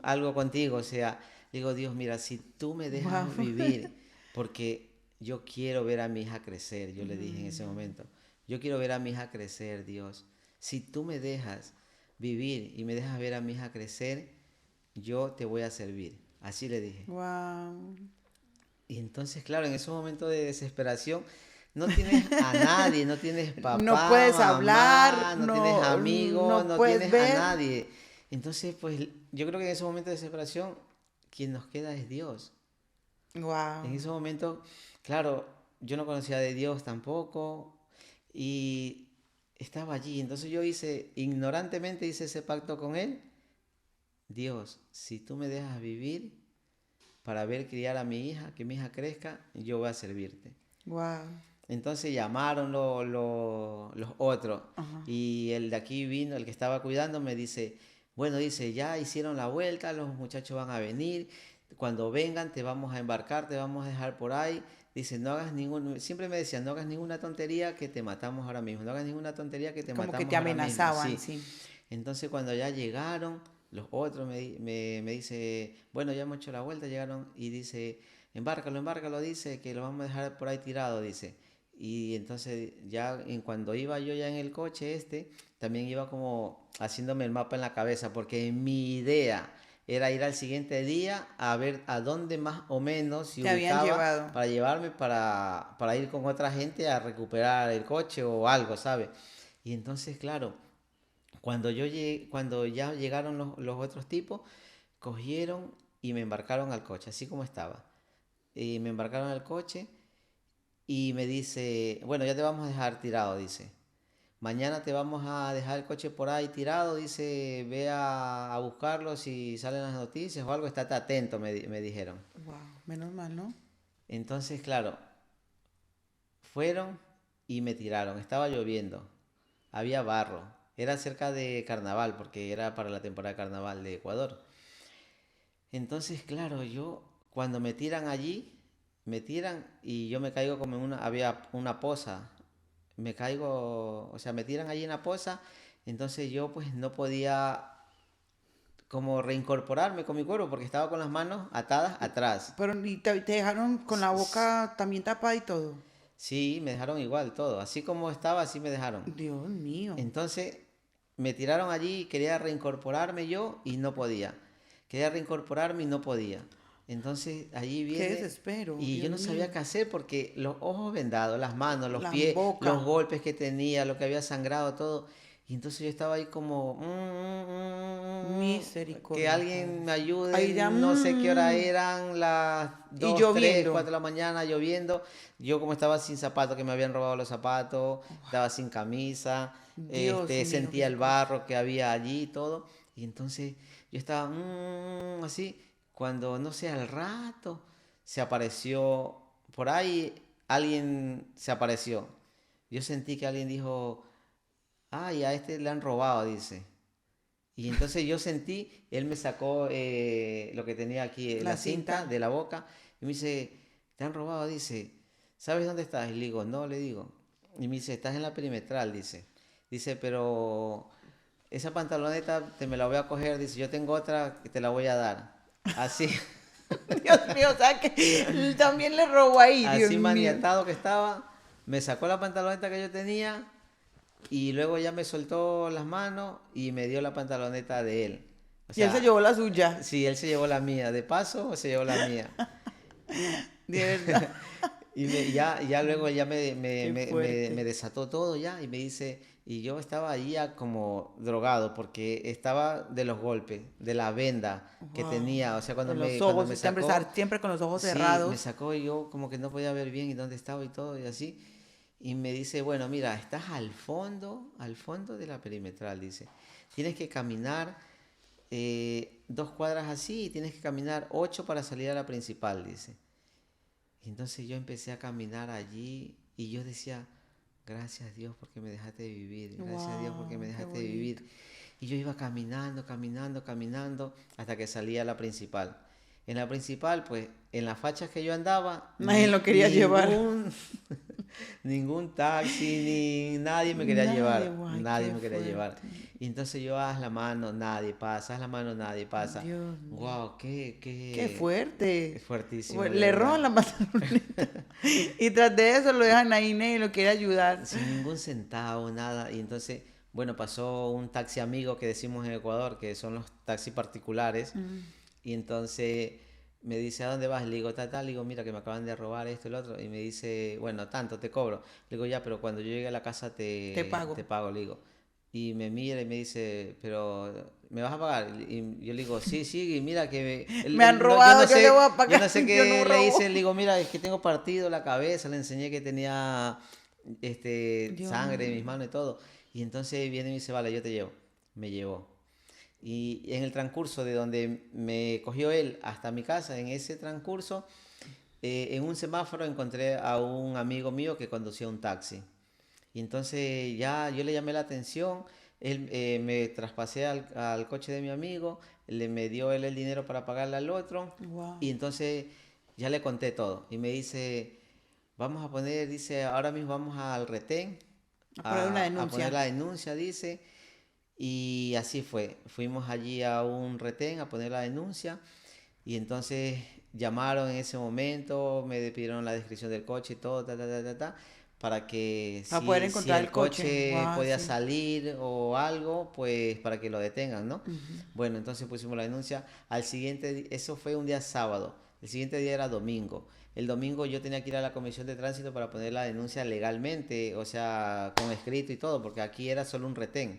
algo contigo, o sea, digo, Dios, mira, si tú me
Wow.
dejas vivir, porque yo quiero ver a mi hija crecer, yo le dije en ese momento, yo quiero ver a mi hija crecer, Dios, si tú me dejas vivir y me dejas ver a mi hija crecer, yo te voy a servir, así le dije.
Wow.
Y entonces, claro, en ese momento de desesperación, no tienes a nadie, no tienes
No
papá,
puedes hablar,
mamá, no tienes
no,
amigos,
no
no
puedes
tienes a
ver.
nadie. Entonces, pues yo creo que en ese momento de desesperación, quien nos queda es Dios.
Wow.
En ese momento, claro, yo no conocía de Dios tampoco y estaba allí. Entonces yo hice, ignorantemente hice ese pacto con Él. Dios, si tú me dejas vivir para ver criar a mi hija, que mi hija crezca, yo voy a servirte.
Wow.
Entonces llamaron los otros
Ajá.
y el de aquí vino, el que estaba cuidando, me dice, bueno, dice, ya hicieron la vuelta, los muchachos van a venir, cuando vengan te vamos a embarcar, te vamos a dejar por ahí. Dice, no hagas ningún, siempre me decían, no hagas ninguna tontería que te matamos ahora mismo, no hagas ninguna tontería que te
Como que
matamos
te
ahora mismo,
amenazaban,
sí.
sí.
Entonces cuando ya llegaron, los otros me dice, bueno, ya hemos hecho la vuelta, llegaron y dice, embárcalo, embárcalo, dice, que lo vamos a dejar por ahí tirado, dice. Y entonces ya cuando iba yo ya en el coche también iba como haciéndome el mapa en la cabeza, porque mi idea era ir al siguiente día a ver a dónde más o menos se
Te habían
ubicaba
llevado.
para llevarme para ir con otra gente a recuperar el coche o algo, ¿sabes? Y entonces, claro, cuando yo llegué, cuando ya llegaron los otros tipos, cogieron y me embarcaron al coche, así como estaba. Y me embarcaron al coche y me dice, bueno, ya te vamos a dejar tirado, dice. Mañana te vamos a dejar el coche por ahí tirado, dice, ve a buscarlo si salen las noticias o algo, estate atento, me dijeron.
Wow. Menos mal, ¿no?
Entonces, claro, fueron y me tiraron. Estaba lloviendo, había barro. Era cerca de carnaval, porque era para la temporada de carnaval de Ecuador. Entonces, claro, yo cuando me tiran allí, me tiran y yo me caigo como en había una poza. Me caigo, o sea, me tiran allí en la poza, entonces yo pues no podía como reincorporarme con mi cuerpo porque estaba con las manos atadas atrás.
Pero y te dejaron con la boca también tapada y todo.
Sí, me dejaron igual todo, así como estaba, así me dejaron.
Dios mío.
Entonces me tiraron allí, quería reincorporarme yo y no podía. Quería reincorporarme y no podía. Entonces allí
Qué
viene
desespero,
y yo
Dios
no
mío.
sabía qué hacer porque los ojos vendados, las manos, los
La
pies, los
boca.
golpes que tenía, lo que había sangrado, todo. Y entonces yo estaba ahí como, que
Misericordia,
alguien
Padre
me
Santo.
ayude,
Ahí ya,
no sé qué hora eran, las
y
2 3 4
lloviendo.
de la mañana lloviendo. Yo como estaba sin zapatos, que me habían robado los zapatos, estaba sin camisa,
Dios mío,
sentía el
Jesucristo.
barro que había allí y todo. Y entonces yo estaba así, cuando no sé, al rato se apareció, por ahí alguien se apareció. Yo sentí que alguien dijo, ay, a este le han robado, dice. Y entonces yo sentí, él me sacó lo que tenía aquí,
La
la cinta
cinta.
de la boca, y me dice, te han robado, dice, ¿sabes dónde estás? Y le digo, no, le digo. Y me dice, estás en la perimetral, dice. Dice, pero esa pantaloneta te me la voy a coger, dice, yo tengo otra que te la voy a dar. Así,
Dios mío, o sea que también le robó ahí, Dios
así
mío.
maniatado que estaba, me sacó la pantaloneta que yo tenía y luego ya me soltó las manos y me dio la pantaloneta de él. O
Y él se
sea,
llevó la suya.
sí, él se llevó la mía. De paso, se llevó la mía.
De verdad.
Y ya luego ya
Qué fuerte.
me desató todo ya y me dice, y yo estaba ahí ya como drogado porque estaba de los golpes, de la venda que
Wow.
tenía. O sea,
Con los
cuando
ojos,
me
siempre
sacó,
estar siempre con los ojos
sí, me
cerrados.
sacó y yo como que no podía ver bien y dónde estaba y todo y así. Y me dice, bueno, mira, estás al fondo de la perimetral, dice. Tienes que caminar 2 cuadras así y tienes que caminar 8 para salir a la principal, dice. Y entonces yo empecé a caminar allí y yo decía, gracias Dios porque me dejaste vivir, gracias Dios porque me
Wow, qué
dejaste
bonito.
vivir. Y yo iba caminando, caminando, caminando hasta que salía a la principal. En la principal, pues, en las fachas que yo andaba,
Nadie lo quería llevar.
ningún, ningún taxi, ni nadie me quería
Nadie,
llevar,
guay,
nadie
qué
me quería llevar.
fuerte.
Y entonces yo haz la mano, nadie pasa, haz la mano, nadie pasa.
Dios mío.
Wow,
Qué
es
fuerte.
fuertísimo, de
Le roban
verdad.
la pantaloneta. Y tras de eso lo dejan ahí, nadie lo quiere ayudar.
Sin ningún centavo, nada. Y entonces, bueno, pasó un taxi amigo que decimos en Ecuador, que son los taxis particulares. Y entonces me dice, ¿a dónde vas? Le digo, tal, le digo, mira que me acaban de robar esto y lo otro. Y me dice, bueno, tanto te cobro. Le digo, ya, pero cuando yo llegue a la casa
Te pago.
te pago, le digo. Y me mira y me dice, pero ¿me vas a pagar? Y yo le digo, sí, sí, y mira que
Me han
yo no
robado, yo le voy
sé,
a
yo
pagar.
no sé
Yo no
qué le hice,
robo.
le digo, mira, es que tengo partido la cabeza, le enseñé que tenía
Dios
sangre en mis
mío.
manos y todo. Y entonces viene y me dice, vale, yo te llevo. Me llevó. Y en el transcurso de donde me cogió él hasta mi casa, en ese transcurso, en un semáforo encontré a un amigo mío que conducía un taxi. Y entonces ya yo le llamé la atención, él, me traspasé al coche de mi amigo, me dio él el dinero para pagarle al otro.
Wow.
Y entonces ya le conté todo. Y me dice, vamos a poner, dice, ahora mismo vamos al retén
A poner una
a poner
denuncia.
la denuncia, dice. Y así fue. Fuimos allí a un retén a poner la denuncia. Y entonces llamaron en ese momento, me pidieron la descripción del coche y todo, para que
Para poder
si
encontrar
el
el coche.
coche
Wow,
podía
sí.
salir o algo, pues para que lo detengan, ¿no? Bueno, entonces pusimos la denuncia. Al siguiente, eso fue un día sábado. El siguiente día era domingo. El domingo yo tenía que ir a la comisión de tránsito para poner la denuncia legalmente, o sea, con escrito y todo, porque aquí era solo un retén.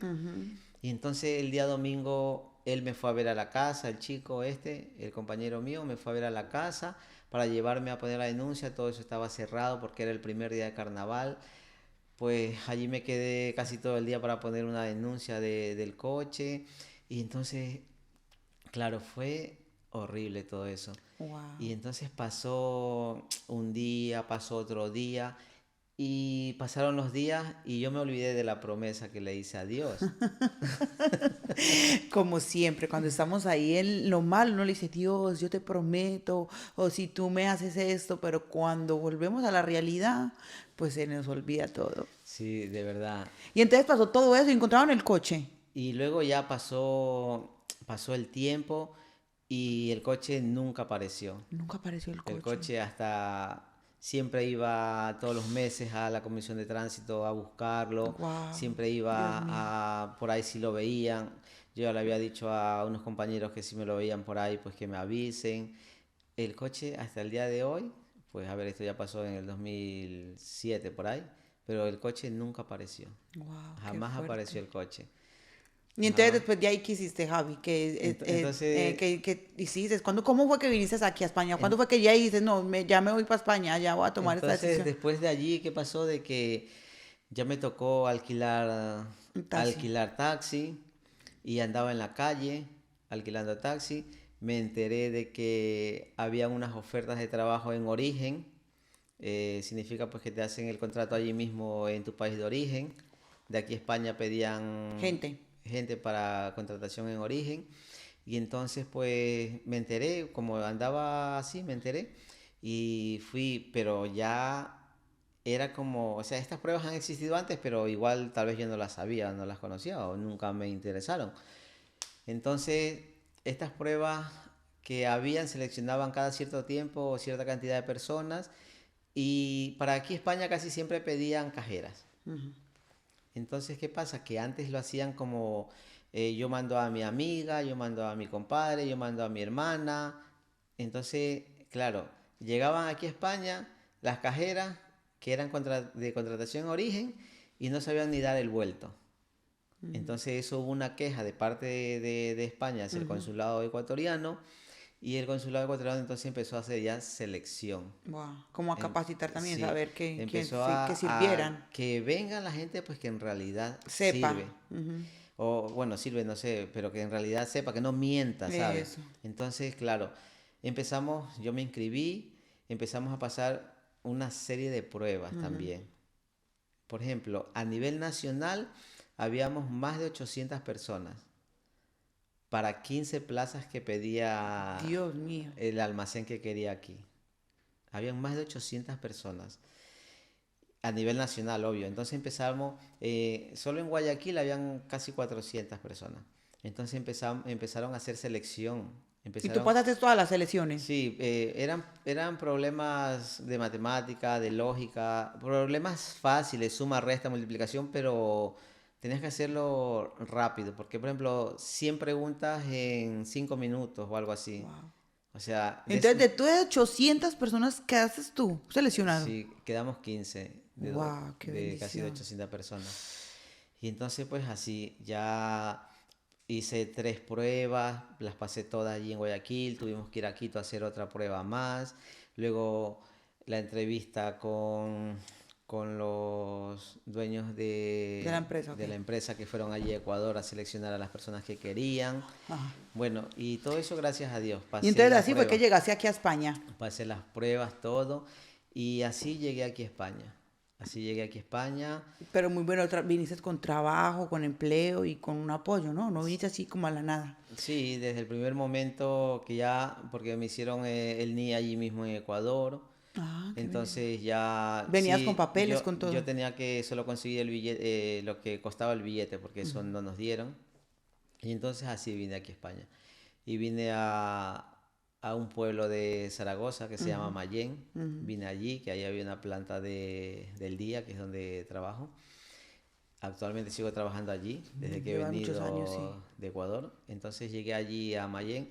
Y entonces el día domingo él me fue a ver a la casa, el chico el compañero mío, me fue a ver a la casa para llevarme a poner la denuncia. Todo eso estaba cerrado porque era el primer día de carnaval. Pues allí me quedé casi todo el día para poner una denuncia del coche. Y entonces, claro, fue horrible todo eso. Y
Wow.
entonces pasó un día, pasó otro día Y pasaron los días y yo me olvidé de la promesa que le hice a Dios.
Como siempre, cuando estamos ahí en lo malo, uno le dice, Dios, yo te prometo, o si tú me haces esto, pero cuando volvemos a la realidad, pues se nos olvida todo.
Sí, de verdad.
Y entonces pasó todo eso y encontraron el coche.
Y luego ya pasó el tiempo y el coche nunca apareció.
Nunca apareció el
El
coche.
coche hasta siempre iba todos los meses a la comisión de tránsito a buscarlo,
Wow,
siempre
Dios
iba
mío.
a por ahí si lo veían. Yo ya le había dicho a unos compañeros que si me lo veían por ahí, pues que me avisen. El coche hasta el día de hoy, pues a ver, esto ya pasó en el 2007 por ahí, pero el coche nunca apareció.
Wow, qué
Jamás apareció
fuerte.
el coche.
Y entonces
Jamás.
después de ahí, ¿qué hiciste, Javi?
Entonces,
¿Qué hiciste? ¿Cómo fue que viniste aquí a España? ¿Cuándo
en-
fue que ya dices, no, ya me voy para España, ya voy a tomar esta
entonces
decisión?
después de allí, ¿qué pasó? De que ya me tocó
Un taxi.
alquilar taxi y andaba en la calle alquilando taxi. Me enteré de que había unas ofertas de trabajo en origen. Significa pues que te hacen el contrato allí mismo en tu país de origen. De aquí a España pedían
Gente.
gente para contratación en origen. Y entonces pues me enteré, como andaba así, me enteré y fui, pero ya era como, o sea, estas pruebas han existido antes, pero igual tal vez yo no las sabía, no las conocía o nunca me interesaron. Entonces, estas pruebas que habían seleccionaban cada cierto tiempo cierta cantidad de personas y para aquí España casi siempre pedían cajeras.
Ujú.
Entonces, ¿qué pasa? Que antes lo hacían como yo mando a mi amiga, yo mando a mi compadre, yo mando a mi hermana. Entonces, claro, llegaban aquí a España las cajeras que eran de contratación en origen y no sabían ni dar el vuelto. Entonces, eso hubo una queja de parte de España hacia el consulado ecuatoriano y el consulado ecuatoriano entonces empezó a hacer ya selección.
Wow. Como a
Em-
capacitar también,
sí,
saber
empezó
que
a
sirvieran,
que venga la gente pues que en realidad
sepa.
sirve.
Ujú.
O bueno, sirve, no sé, pero que en realidad sepa, que no mienta, ¿sabes?
Eso.
Entonces, claro, yo me inscribí, empezamos a pasar una serie de pruebas también. Por ejemplo, a nivel nacional habíamos más de 800 personas para 15 plazas que pedía
Dios mío.
el almacén que quería aquí. Habían más de 800 personas. A nivel nacional, obvio. Entonces empezamos, solo en Guayaquil habían casi 400 personas. Entonces empezaron a hacer selección.
Y tú
Empezaron,
pasaste todas las elecciones.
sí, eran problemas de matemática, de lógica, problemas fáciles, suma, resta, multiplicación, pero tenías que hacerlo rápido, porque por ejemplo, 100 preguntas en 5 minutos o algo así.
Wow.
O sea,
Entonces, de todas 800 personas, quedaste tú seleccionado.
sí, quedamos 15
Wow, qué
de casi de
bendición.
800 personas. Y entonces pues así, ya hice 3 pruebas, las pasé todas allí en Guayaquil, tuvimos que ir a Quito a hacer otra prueba más, luego la entrevista con los dueños
De la empresa, ok.
de la empresa que fueron allí a Ecuador a seleccionar a las personas que querían.
Ajá.
Bueno, y todo eso gracias a Dios,
Y
pasé
entonces
la
así fue que
prueba,
llegaste aquí a España.
pasé las pruebas, todo, y así llegué aquí a España. Así llegué aquí a España.
Pero muy bueno, viniste con trabajo, con empleo y con un apoyo, ¿no? No viniste así como a la nada.
Sí, desde el primer momento que ya, porque me hicieron el NIE allí mismo en Ecuador,
Ah, qué bendición.
entonces ya,
Venías con
sí,
papeles, con
yo
todo.
tenía que solo conseguir el billete, lo que costaba el billete, porque eso no nos dieron. Y entonces así vine aquí a España. Y vine a un pueblo de Zaragoza que se llama Mayén. Vine allí, que ahí había una planta del día, que es donde trabajo. Actualmente sigo trabajando allí desde que he
Lleva muchos años, sí.
venido de Ecuador. Entonces llegué allí a Mayén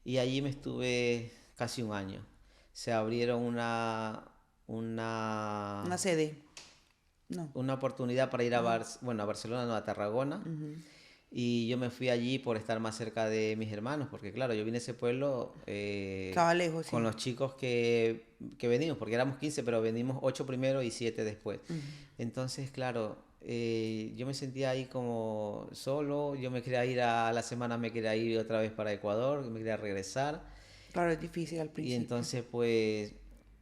y allí me estuve casi un año. Se abrieron
Una sede. No.
una oportunidad para ir a,
Ajá.
bueno, a Barcelona, no, a Tarragona. Y yo me fui allí por estar más cerca de mis hermanos, porque claro, yo vine a ese pueblo
Estaba lejos,
con
sí.
los chicos que venimos, porque éramos 15 pero venimos 8 primero y 7 después. Entonces, claro, yo me sentía ahí como solo, yo me quería ir a la semana, me quería ir otra vez para Ecuador, me quería regresar.
Claro, es difícil al
Y
principio.
entonces, pues,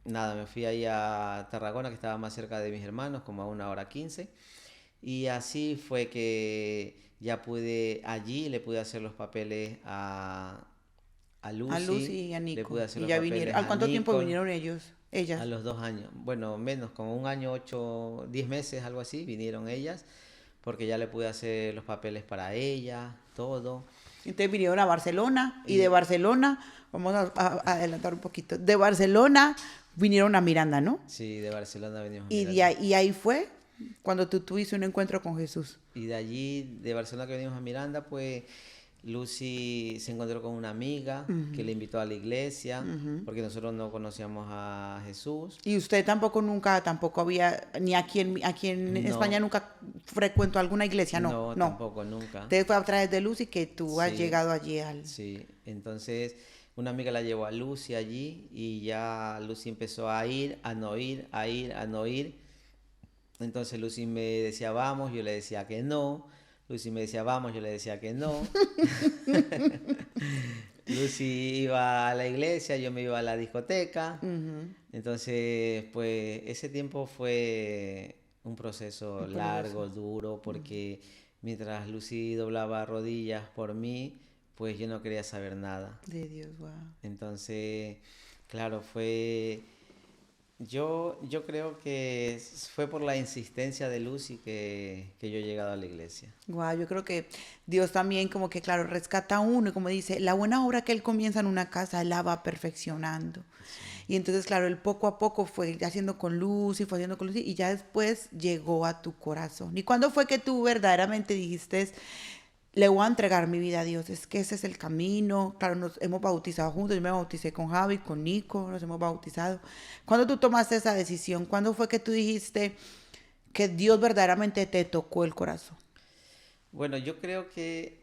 nada, me fui ahí a Tarragona, que estaba más cerca de mis hermanos, como a 1 hora 15. Y así fue que ya pude, allí le pude hacer los papeles a
A Lucy
Lucy,
y a
le
Nico.
pude hacer
Y
los
ya vinieron.
papeles
¿Al
a
cuánto tiempo
Nicole.
vinieron ellos?
A
Ellas.
los 2 años, bueno, menos, como 1 año, 8, 10 meses, algo así, vinieron ellas, porque ya le pude hacer los papeles para ella, todo.
Entonces vinieron a Barcelona y de
Y
Barcelona, vamos a adelantar un poquito, de Barcelona vinieron a Miranda, ¿no?
sí, de Barcelona venimos a
Y,
Miranda.
y ahí fue cuando tú tuviste un encuentro con Jesús.
Y de allí, de Barcelona que venimos a Miranda, pues Lucy se encontró con una amiga que le invitó a la iglesia, porque nosotros no conocíamos a Jesús.
Y usted tampoco nunca, tampoco había, ni aquí en España
No,
nunca frecuentó alguna iglesia, no,
no,
no.
tampoco, nunca.
Entonces fue a través de Lucy que tú has
Sí,
llegado allí al...
sí. Entonces, una amiga la llevó a Lucy allí y ya Lucy empezó a ir, a no ir, a ir, a no ir. Entonces Lucy me decía vamos, yo le decía que no. Lucy me decía vamos, yo le decía que no. Lucy iba a la iglesia, yo me iba a la discoteca.
Ujú,
Entonces, pues ese tiempo fue un proceso
por eso.
largo, duro, porque mientras Lucy doblaba rodillas por mí, pues yo no quería saber nada.
De Dios, wow.
Entonces, claro, yo creo que fue por la insistencia de Lucy que yo he llegado a la iglesia.
Wow, yo creo que Dios también como que, claro, rescata a uno y como dice, la buena obra que Él comienza en una casa, Él la va perfeccionando.
Sí.
Y entonces, claro, Él poco a poco fue haciendo con Lucy, fue haciendo con Lucy y ya después llegó a tu corazón. ¿Y cuándo fue que tú verdaderamente dijiste, le voy a entregar mi vida a Dios? Es que ese es el camino. Claro, nos hemos bautizado juntos, yo me bauticé con Javi, con Nico, nos hemos bautizado. ¿Cuándo tú tomaste esa decisión? ¿Cuándo fue que tú dijiste que Dios verdaderamente te tocó el corazón?
Bueno, yo creo que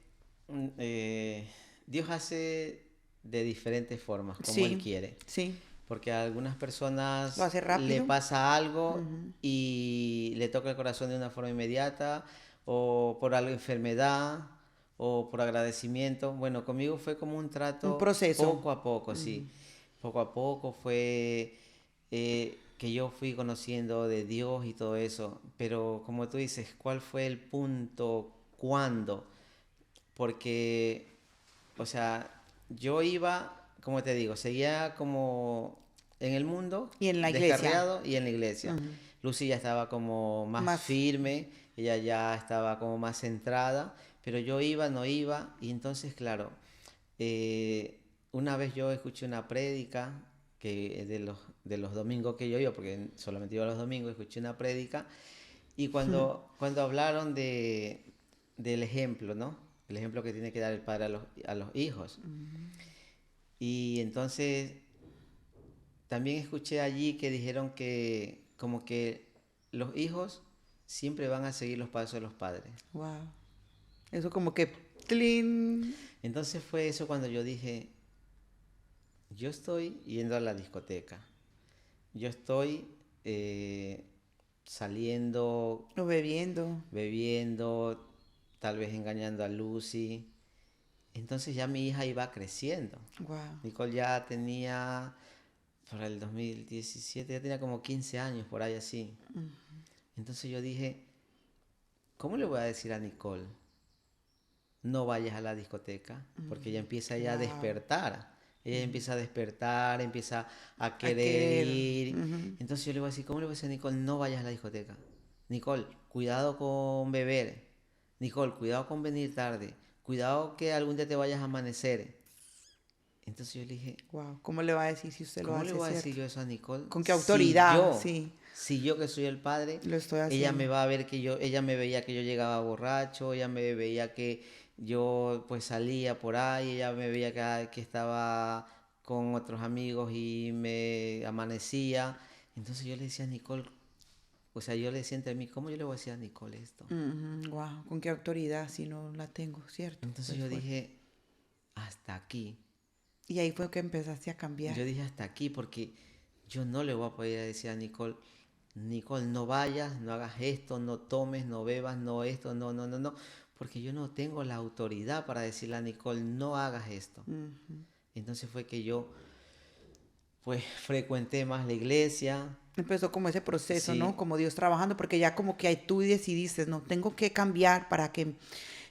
Dios hace de diferentes formas, como Él
Sí,
quiere.
sí.
Porque a algunas
Lo
personas
hace
le
rápido.
pasa algo y le toca el corazón de una forma inmediata, o por algo enfermedad, o por agradecimiento. Bueno, conmigo fue como un
Un
trato
proceso.
poco a poco, sí. Poco a poco fue que yo fui conociendo de Dios y todo eso. Pero como tú dices, ¿cuál fue el punto? ¿Cuándo? Porque, o sea, yo iba, como te digo, seguía como en el mundo,
Y en la iglesia.
descarriado y en la iglesia.
Ujú.
Lucy ya estaba como más
Más.
firme, ella ya estaba como más centrada, pero yo iba, no iba, y entonces, claro, una vez yo escuché una prédica que de los domingos que yo iba, porque solamente iba los domingos, escuché una prédica y cuando hablaron del ejemplo, ¿no? El ejemplo que tiene que dar el padre a los hijos. Y entonces también escuché allí que dijeron que como que los hijos siempre van a seguir los pasos de los padres.
Wow. Eso como que... ¡Tlin!
Entonces fue eso cuando yo dije, yo estoy yendo a la discoteca, yo estoy saliendo,
O bebiendo.
bebiendo, tal vez engañando a Lucy. Entonces ya mi hija iba creciendo.
Wow.
Nicole ya tenía, para el 2017, ya tenía como 15 años, por ahí así. Entonces yo dije, ¿cómo le voy a decir a Nicole? No vayas a la discoteca, porque ella empieza ya a
Wow.
despertar. Ella empieza a despertar, empieza a
A
querer
querer.
ir.
Ujú.
Entonces yo le voy a decir, ¿cómo le voy a decir a Nicole? No vayas a la discoteca. Nicole, cuidado con beber. Nicole, cuidado con venir tarde. Cuidado que algún día te vayas a amanecer. Entonces yo le dije,
Wow. ¿Cómo le va a decir si usted lo
¿cómo le
hace,
voy a decir
cierto?
yo eso a Nicole?
¿Con qué
Si
autoridad?
yo,
Sí,
si yo que soy el padre,
lo estoy
ella me
haciendo.
va a ver ella me veía que yo llegaba borracho, ella me veía que yo pues salía por ahí, ella me veía que estaba con otros amigos y me amanecía. Entonces yo le decía a Nicole, o sea, yo le decía entre mí, ¿cómo yo le voy a decir a Nicole esto?
Wow. ¿Con qué autoridad si no la tengo, cierto?
Entonces
Pues
yo
fuerte.
dije, hasta aquí.
Y ahí fue que empezaste a cambiar.
Yo dije hasta aquí porque yo no le voy a poder decir a Nicole, Nicole, no vayas, no hagas esto, no tomes, no bebas, no esto, no, no, no, no, porque yo no tengo la autoridad para decirle a Nicole, no hagas esto.
Ujú.
Entonces fue que yo pues frecuenté más la iglesia.
Empezó como ese proceso, ¿no?
Sí,
Como Dios trabajando, porque ya como que ahí tú decidiste, no, tengo que cambiar para que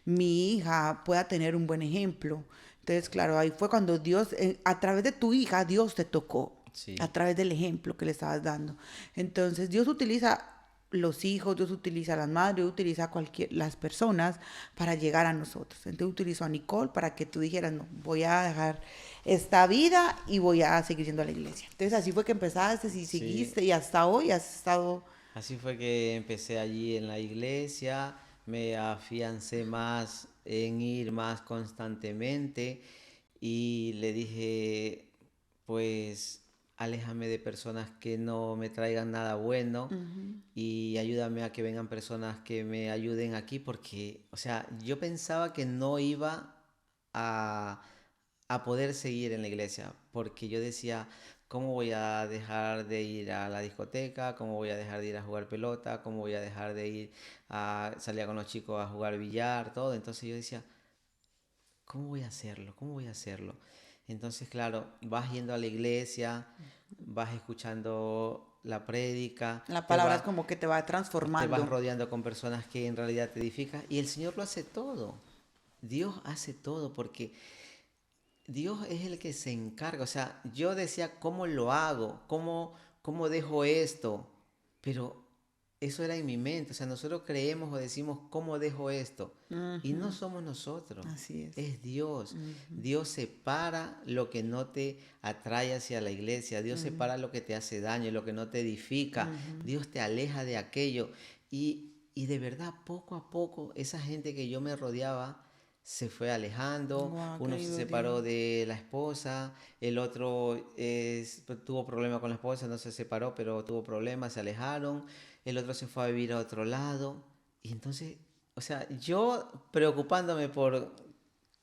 mi hija pueda tener un buen ejemplo. Entonces, claro, ahí fue cuando Dios, a través de tu hija, Dios te tocó, a
sí,
través del ejemplo que le estabas dando. Entonces, Dios utiliza los hijos, Dios utiliza a las madres, Dios utiliza a las personas para llegar a nosotros. Entonces utilizó a Nicole para que tú dijeras, no, voy a dejar esta vida y voy a seguir yendo a la iglesia. Entonces así fue que empezaste y
sí.
seguiste y hasta hoy has estado...
Así fue que empecé allí en la iglesia, me afiancé más en ir más constantemente y le dije, pues, aléjame de personas que no me traigan nada bueno
Ujú,
y ayúdame a que vengan personas que me ayuden aquí porque, o sea, yo pensaba que no iba a, a poder seguir en la iglesia porque yo decía, ¿cómo voy a dejar de ir a la discoteca? ¿Cómo voy a dejar de ir a jugar pelota? ¿Cómo voy a dejar de ir a salir con los chicos a jugar billar? Todo. Entonces yo decía, ¿cómo voy a hacerlo? ¿Cómo voy a hacerlo? Entonces, claro, vas yendo a la iglesia, vas escuchando la prédica,
la palabra es como que te va
te vas
transformando.
rodeando con personas que en realidad te edifican y el Señor lo hace todo. Dios hace todo porque Dios es el que se encarga. O sea, yo decía, ¿cómo lo hago? ¿Cómo dejo esto? Pero eso era en mi mente. O sea, nosotros creemos o decimos, ¿cómo dejo esto? Y no
Ujú,
somos nosotros,
así es.
es Dios.
Ujú,
Dios separa lo que no te atrae hacia la iglesia. Dios
ujú,
separa lo que te hace daño, lo que no te edifica.
ujú.
Dios te aleja de aquello. Y de verdad, poco a poco, esa gente que yo me rodeaba se fue alejando.
Guau, qué
Uno se
lindo
separó
Dios.
de la esposa, el otro tuvo problemas con la esposa, no se separó, pero tuvo problemas, se alejaron. El otro se fue a vivir a otro lado. Y entonces, o sea, yo preocupándome por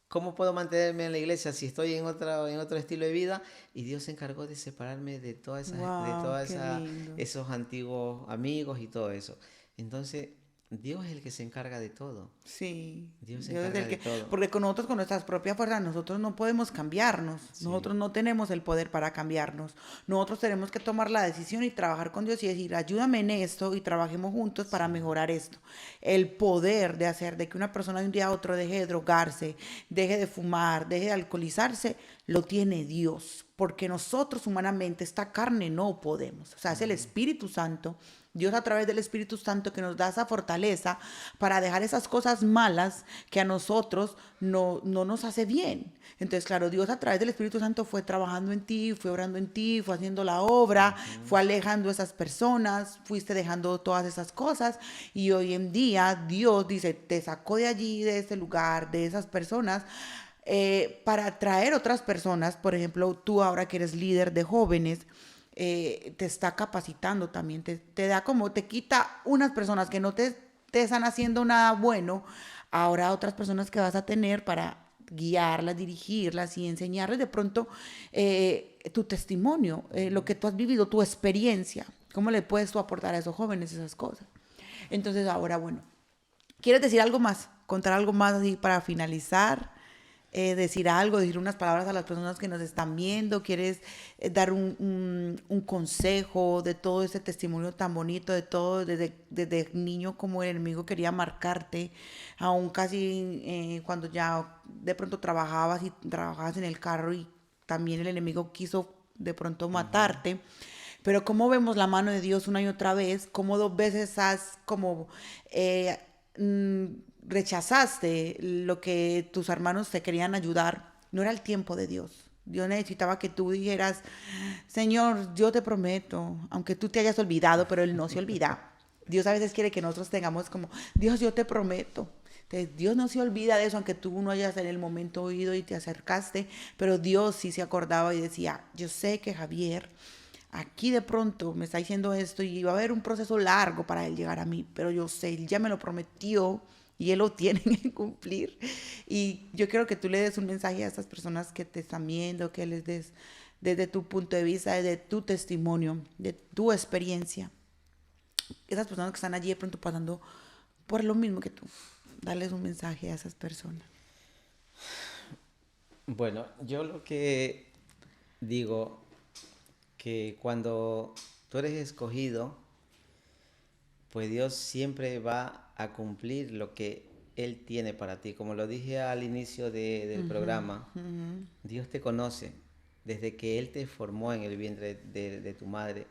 cómo puedo mantenerme en la iglesia si estoy en otro estilo de vida, y Dios se encargó de separarme de
Wow,
toda
qué lindo.
esos antiguos amigos y todo eso. Entonces, Dios es el que se encarga de todo.
Sí,
Dios se
Dios es
encarga
el
de
que,
todo.
porque con nosotros, con nuestras propias fuerzas, nosotros no podemos cambiarnos,
Sí,
nosotros no tenemos el poder para cambiarnos, nosotros tenemos que tomar la decisión y trabajar con Dios y decir, ayúdame en esto y trabajemos juntos para
sí,
mejorar esto. El poder de hacer de que una persona de un día a otro deje de drogarse, deje de fumar, deje de alcoholizarse, lo tiene Dios, porque nosotros humanamente, esta carne no podemos, o sea, es el Espíritu Santo. Dios a través del Espíritu Santo que nos da esa fortaleza para dejar esas cosas malas que a nosotros no nos hace bien. Entonces, claro, Dios a través del Espíritu Santo fue trabajando en ti, fue orando en ti, fue haciendo la obra,
ujú,
fue alejando a esas personas, fuiste dejando todas esas cosas y hoy en día Dios dice, te sacó de allí, de ese lugar, de esas personas, para atraer otras personas. Por ejemplo, tú ahora que eres líder de jóvenes, te está capacitando también, te da como, te quita unas personas que no te están haciendo nada bueno, ahora otras personas que vas a tener para guiarlas, dirigirlas y enseñarles de pronto tu testimonio, lo que tú has vivido, tu experiencia, cómo le puedes tú aportar a esos jóvenes esas cosas. Entonces ahora, bueno, ¿quieres decir algo más? ¿Contar algo más así para finalizar? Decir algo, decir unas palabras a las personas que nos están viendo, quieres dar un consejo de todo ese testimonio tan bonito, de todo, desde niño como el enemigo quería marcarte, aún casi cuando ya de pronto trabajabas en el carro y también el enemigo quiso de pronto
ujú.
matarte. Pero cómo vemos la mano de Dios una y otra vez, cómo dos veces has como eh, mm, rechazaste lo que tus hermanos te querían ayudar, no era el tiempo de Dios. Dios necesitaba que tú dijeras, Señor, yo te prometo, aunque tú te hayas olvidado, pero Él no se olvida. Dios a veces quiere que nosotros tengamos como, Dios, yo te prometo. Entonces, Dios no se olvida de eso, aunque tú no hayas en el momento oído y te acercaste, pero Dios sí se acordaba y decía, yo sé que Javier aquí de pronto me está diciendo esto y va a haber un proceso largo para él llegar a mí, pero yo sé, él ya me lo prometió y él lo tiene que cumplir. Y yo quiero que tú le des un mensaje a estas personas que te están viendo, que les des desde tu punto de vista, desde tu testimonio, de tu experiencia. Esas personas que están allí de pronto pasando por lo mismo que tú, darles un mensaje a esas personas.
Bueno, yo lo que digo, que cuando tú eres escogido, pues Dios siempre va a cumplir lo que Él tiene para ti. Como lo dije al inicio del programa, Dios te conoce desde que Él te formó en el vientre de tu madre,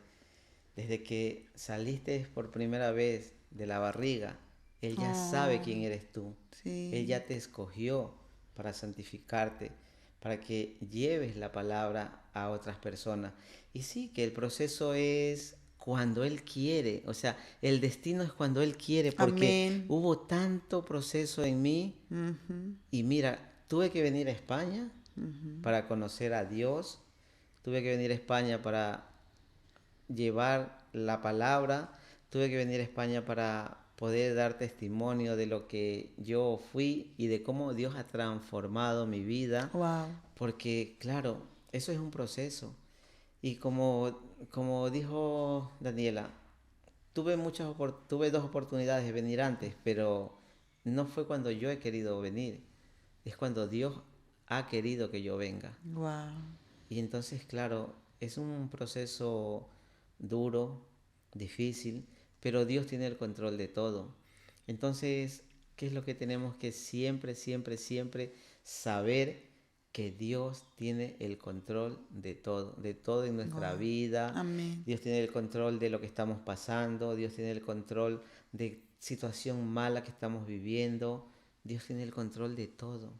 desde que saliste por primera vez de la barriga. Él ya sabe
Oh,
quién eres tú. Él
sí.
ya te escogió para santificarte, para que lleves la palabra a otras personas. Y sí, que el proceso es cuando Él quiere, o sea, el destino es cuando Él quiere, porque
Amén.
hubo tanto proceso en mí
Ujú,
y mira, tuve que venir a España para conocer a Dios, tuve que venir a España para llevar la palabra, tuve que venir a España para poder dar testimonio de lo que yo fui y de cómo Dios ha transformado mi vida,
wow.
porque claro, eso es un proceso. Y como dijo Daniela, tuve dos oportunidades de venir antes, pero no fue cuando yo he querido venir, es cuando Dios ha querido que yo venga.
Wow.
Y entonces, claro, es un proceso duro, difícil, pero Dios tiene el control de todo. Entonces, ¿qué es lo que tenemos que siempre, siempre, siempre saber? Que Dios tiene el control de todo en nuestra
Wow.
vida.
Amén.
Dios tiene el control de lo que estamos pasando, Dios tiene el control de situación mala que estamos viviendo. Dios tiene el control de todo,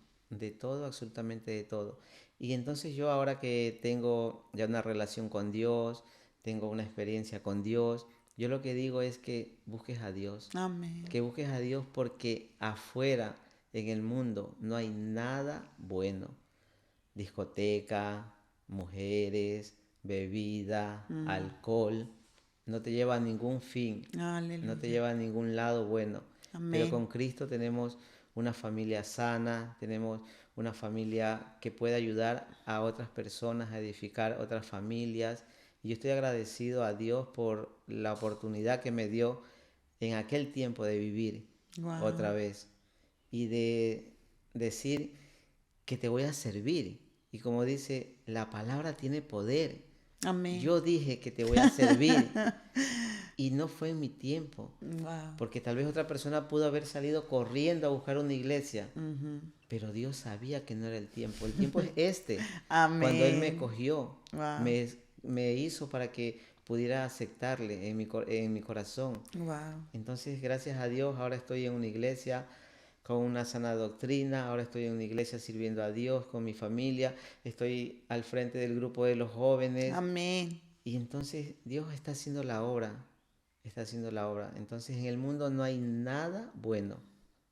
absolutamente de todo. Y entonces yo ahora que tengo ya una relación con Dios, tengo una experiencia con Dios, yo lo que digo es que busques a Dios,
Amén.
que busques a Dios porque afuera en el mundo no hay nada bueno. Discoteca, mujeres, bebida, alcohol, no te lleva a ningún fin, no te
Aleluya.
lleva a ningún lado bueno. Pero
Amén.
con Cristo tenemos una familia sana, tenemos una familia que puede ayudar a otras personas a edificar otras familias. Y yo estoy agradecido a Dios por la oportunidad que me dio en aquel tiempo de vivir otra
Wow.
vez y de decir que te voy a servir. Y como dice, la palabra tiene poder.
Amén.
Yo dije que te voy a servir y no fue en mi tiempo,
Wow.
porque tal vez otra persona pudo haber salido corriendo a buscar una iglesia, pero Dios sabía que no era el tiempo. El tiempo es este, cuando Él me
Amén.
cogió,
Wow.
me hizo para que pudiera aceptarle en mi corazón.
Wow.
Entonces, gracias a Dios, ahora estoy en una iglesia con una sana doctrina, ahora estoy en una iglesia sirviendo a Dios con mi familia, estoy al frente del grupo de los jóvenes
Amén.
y entonces Dios está haciendo la obra, está haciendo la obra. Entonces en el mundo no hay nada bueno,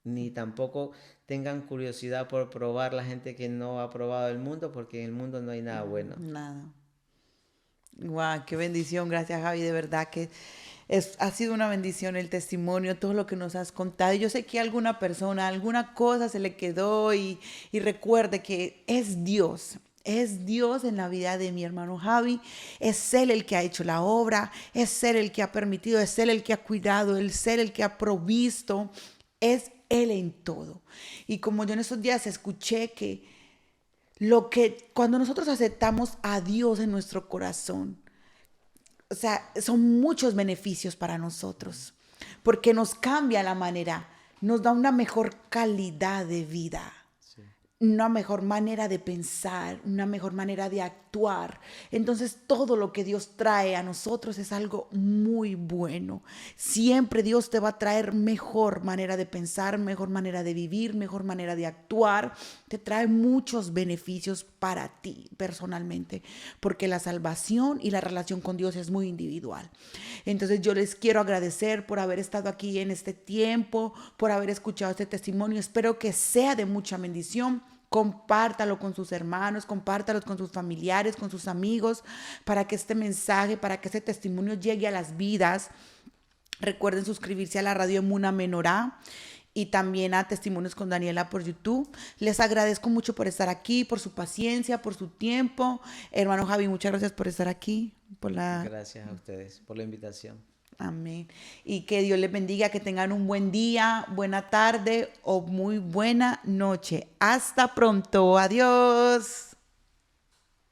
ni tampoco tengan curiosidad por probar la gente que no ha probado el mundo, porque en el mundo no hay nada bueno.
Nada. Wow, qué bendición. Gracias, Javi. De verdad que ha sido una bendición el testimonio, todo lo que nos has contado. Y yo sé que a alguna persona, alguna cosa se le quedó y recuerde que es Dios. Es Dios en la vida de mi hermano Javi. Es Él el que ha hecho la obra. Es Él el que ha permitido. Es Él el que ha cuidado. Es Él el que ha provisto. Es Él en todo. Y como yo en estos días escuché que cuando nosotros aceptamos a Dios en nuestro corazón, o sea, son muchos beneficios para nosotros, porque nos cambia la manera, nos da una mejor calidad de vida,
Sí.
una mejor manera de pensar, una mejor manera de actuar. Entonces todo lo que Dios trae a nosotros es algo muy bueno. Siempre Dios te va a traer mejor manera de pensar, mejor manera de vivir, mejor manera de actuar. Te trae muchos beneficios para ti personalmente, porque la salvación y la relación con Dios es muy individual. Entonces yo les quiero agradecer por haber estado aquí en este tiempo, por haber escuchado este testimonio. Espero que sea de mucha bendición. Compártalo con sus hermanos, compártalo con sus familiares, con sus amigos, para que este mensaje, para que este testimonio llegue a las vidas. Recuerden suscribirse a la radio Emuna Menorá y también a Testimonios con Daniela por YouTube. Les agradezco mucho por estar aquí, por su paciencia, por su tiempo. Hermano Javi, muchas gracias por estar aquí.
Gracias a ustedes por la invitación.
Amén. Y que Dios les bendiga, que tengan un buen día, buena tarde o muy buena noche. Hasta pronto. Adiós.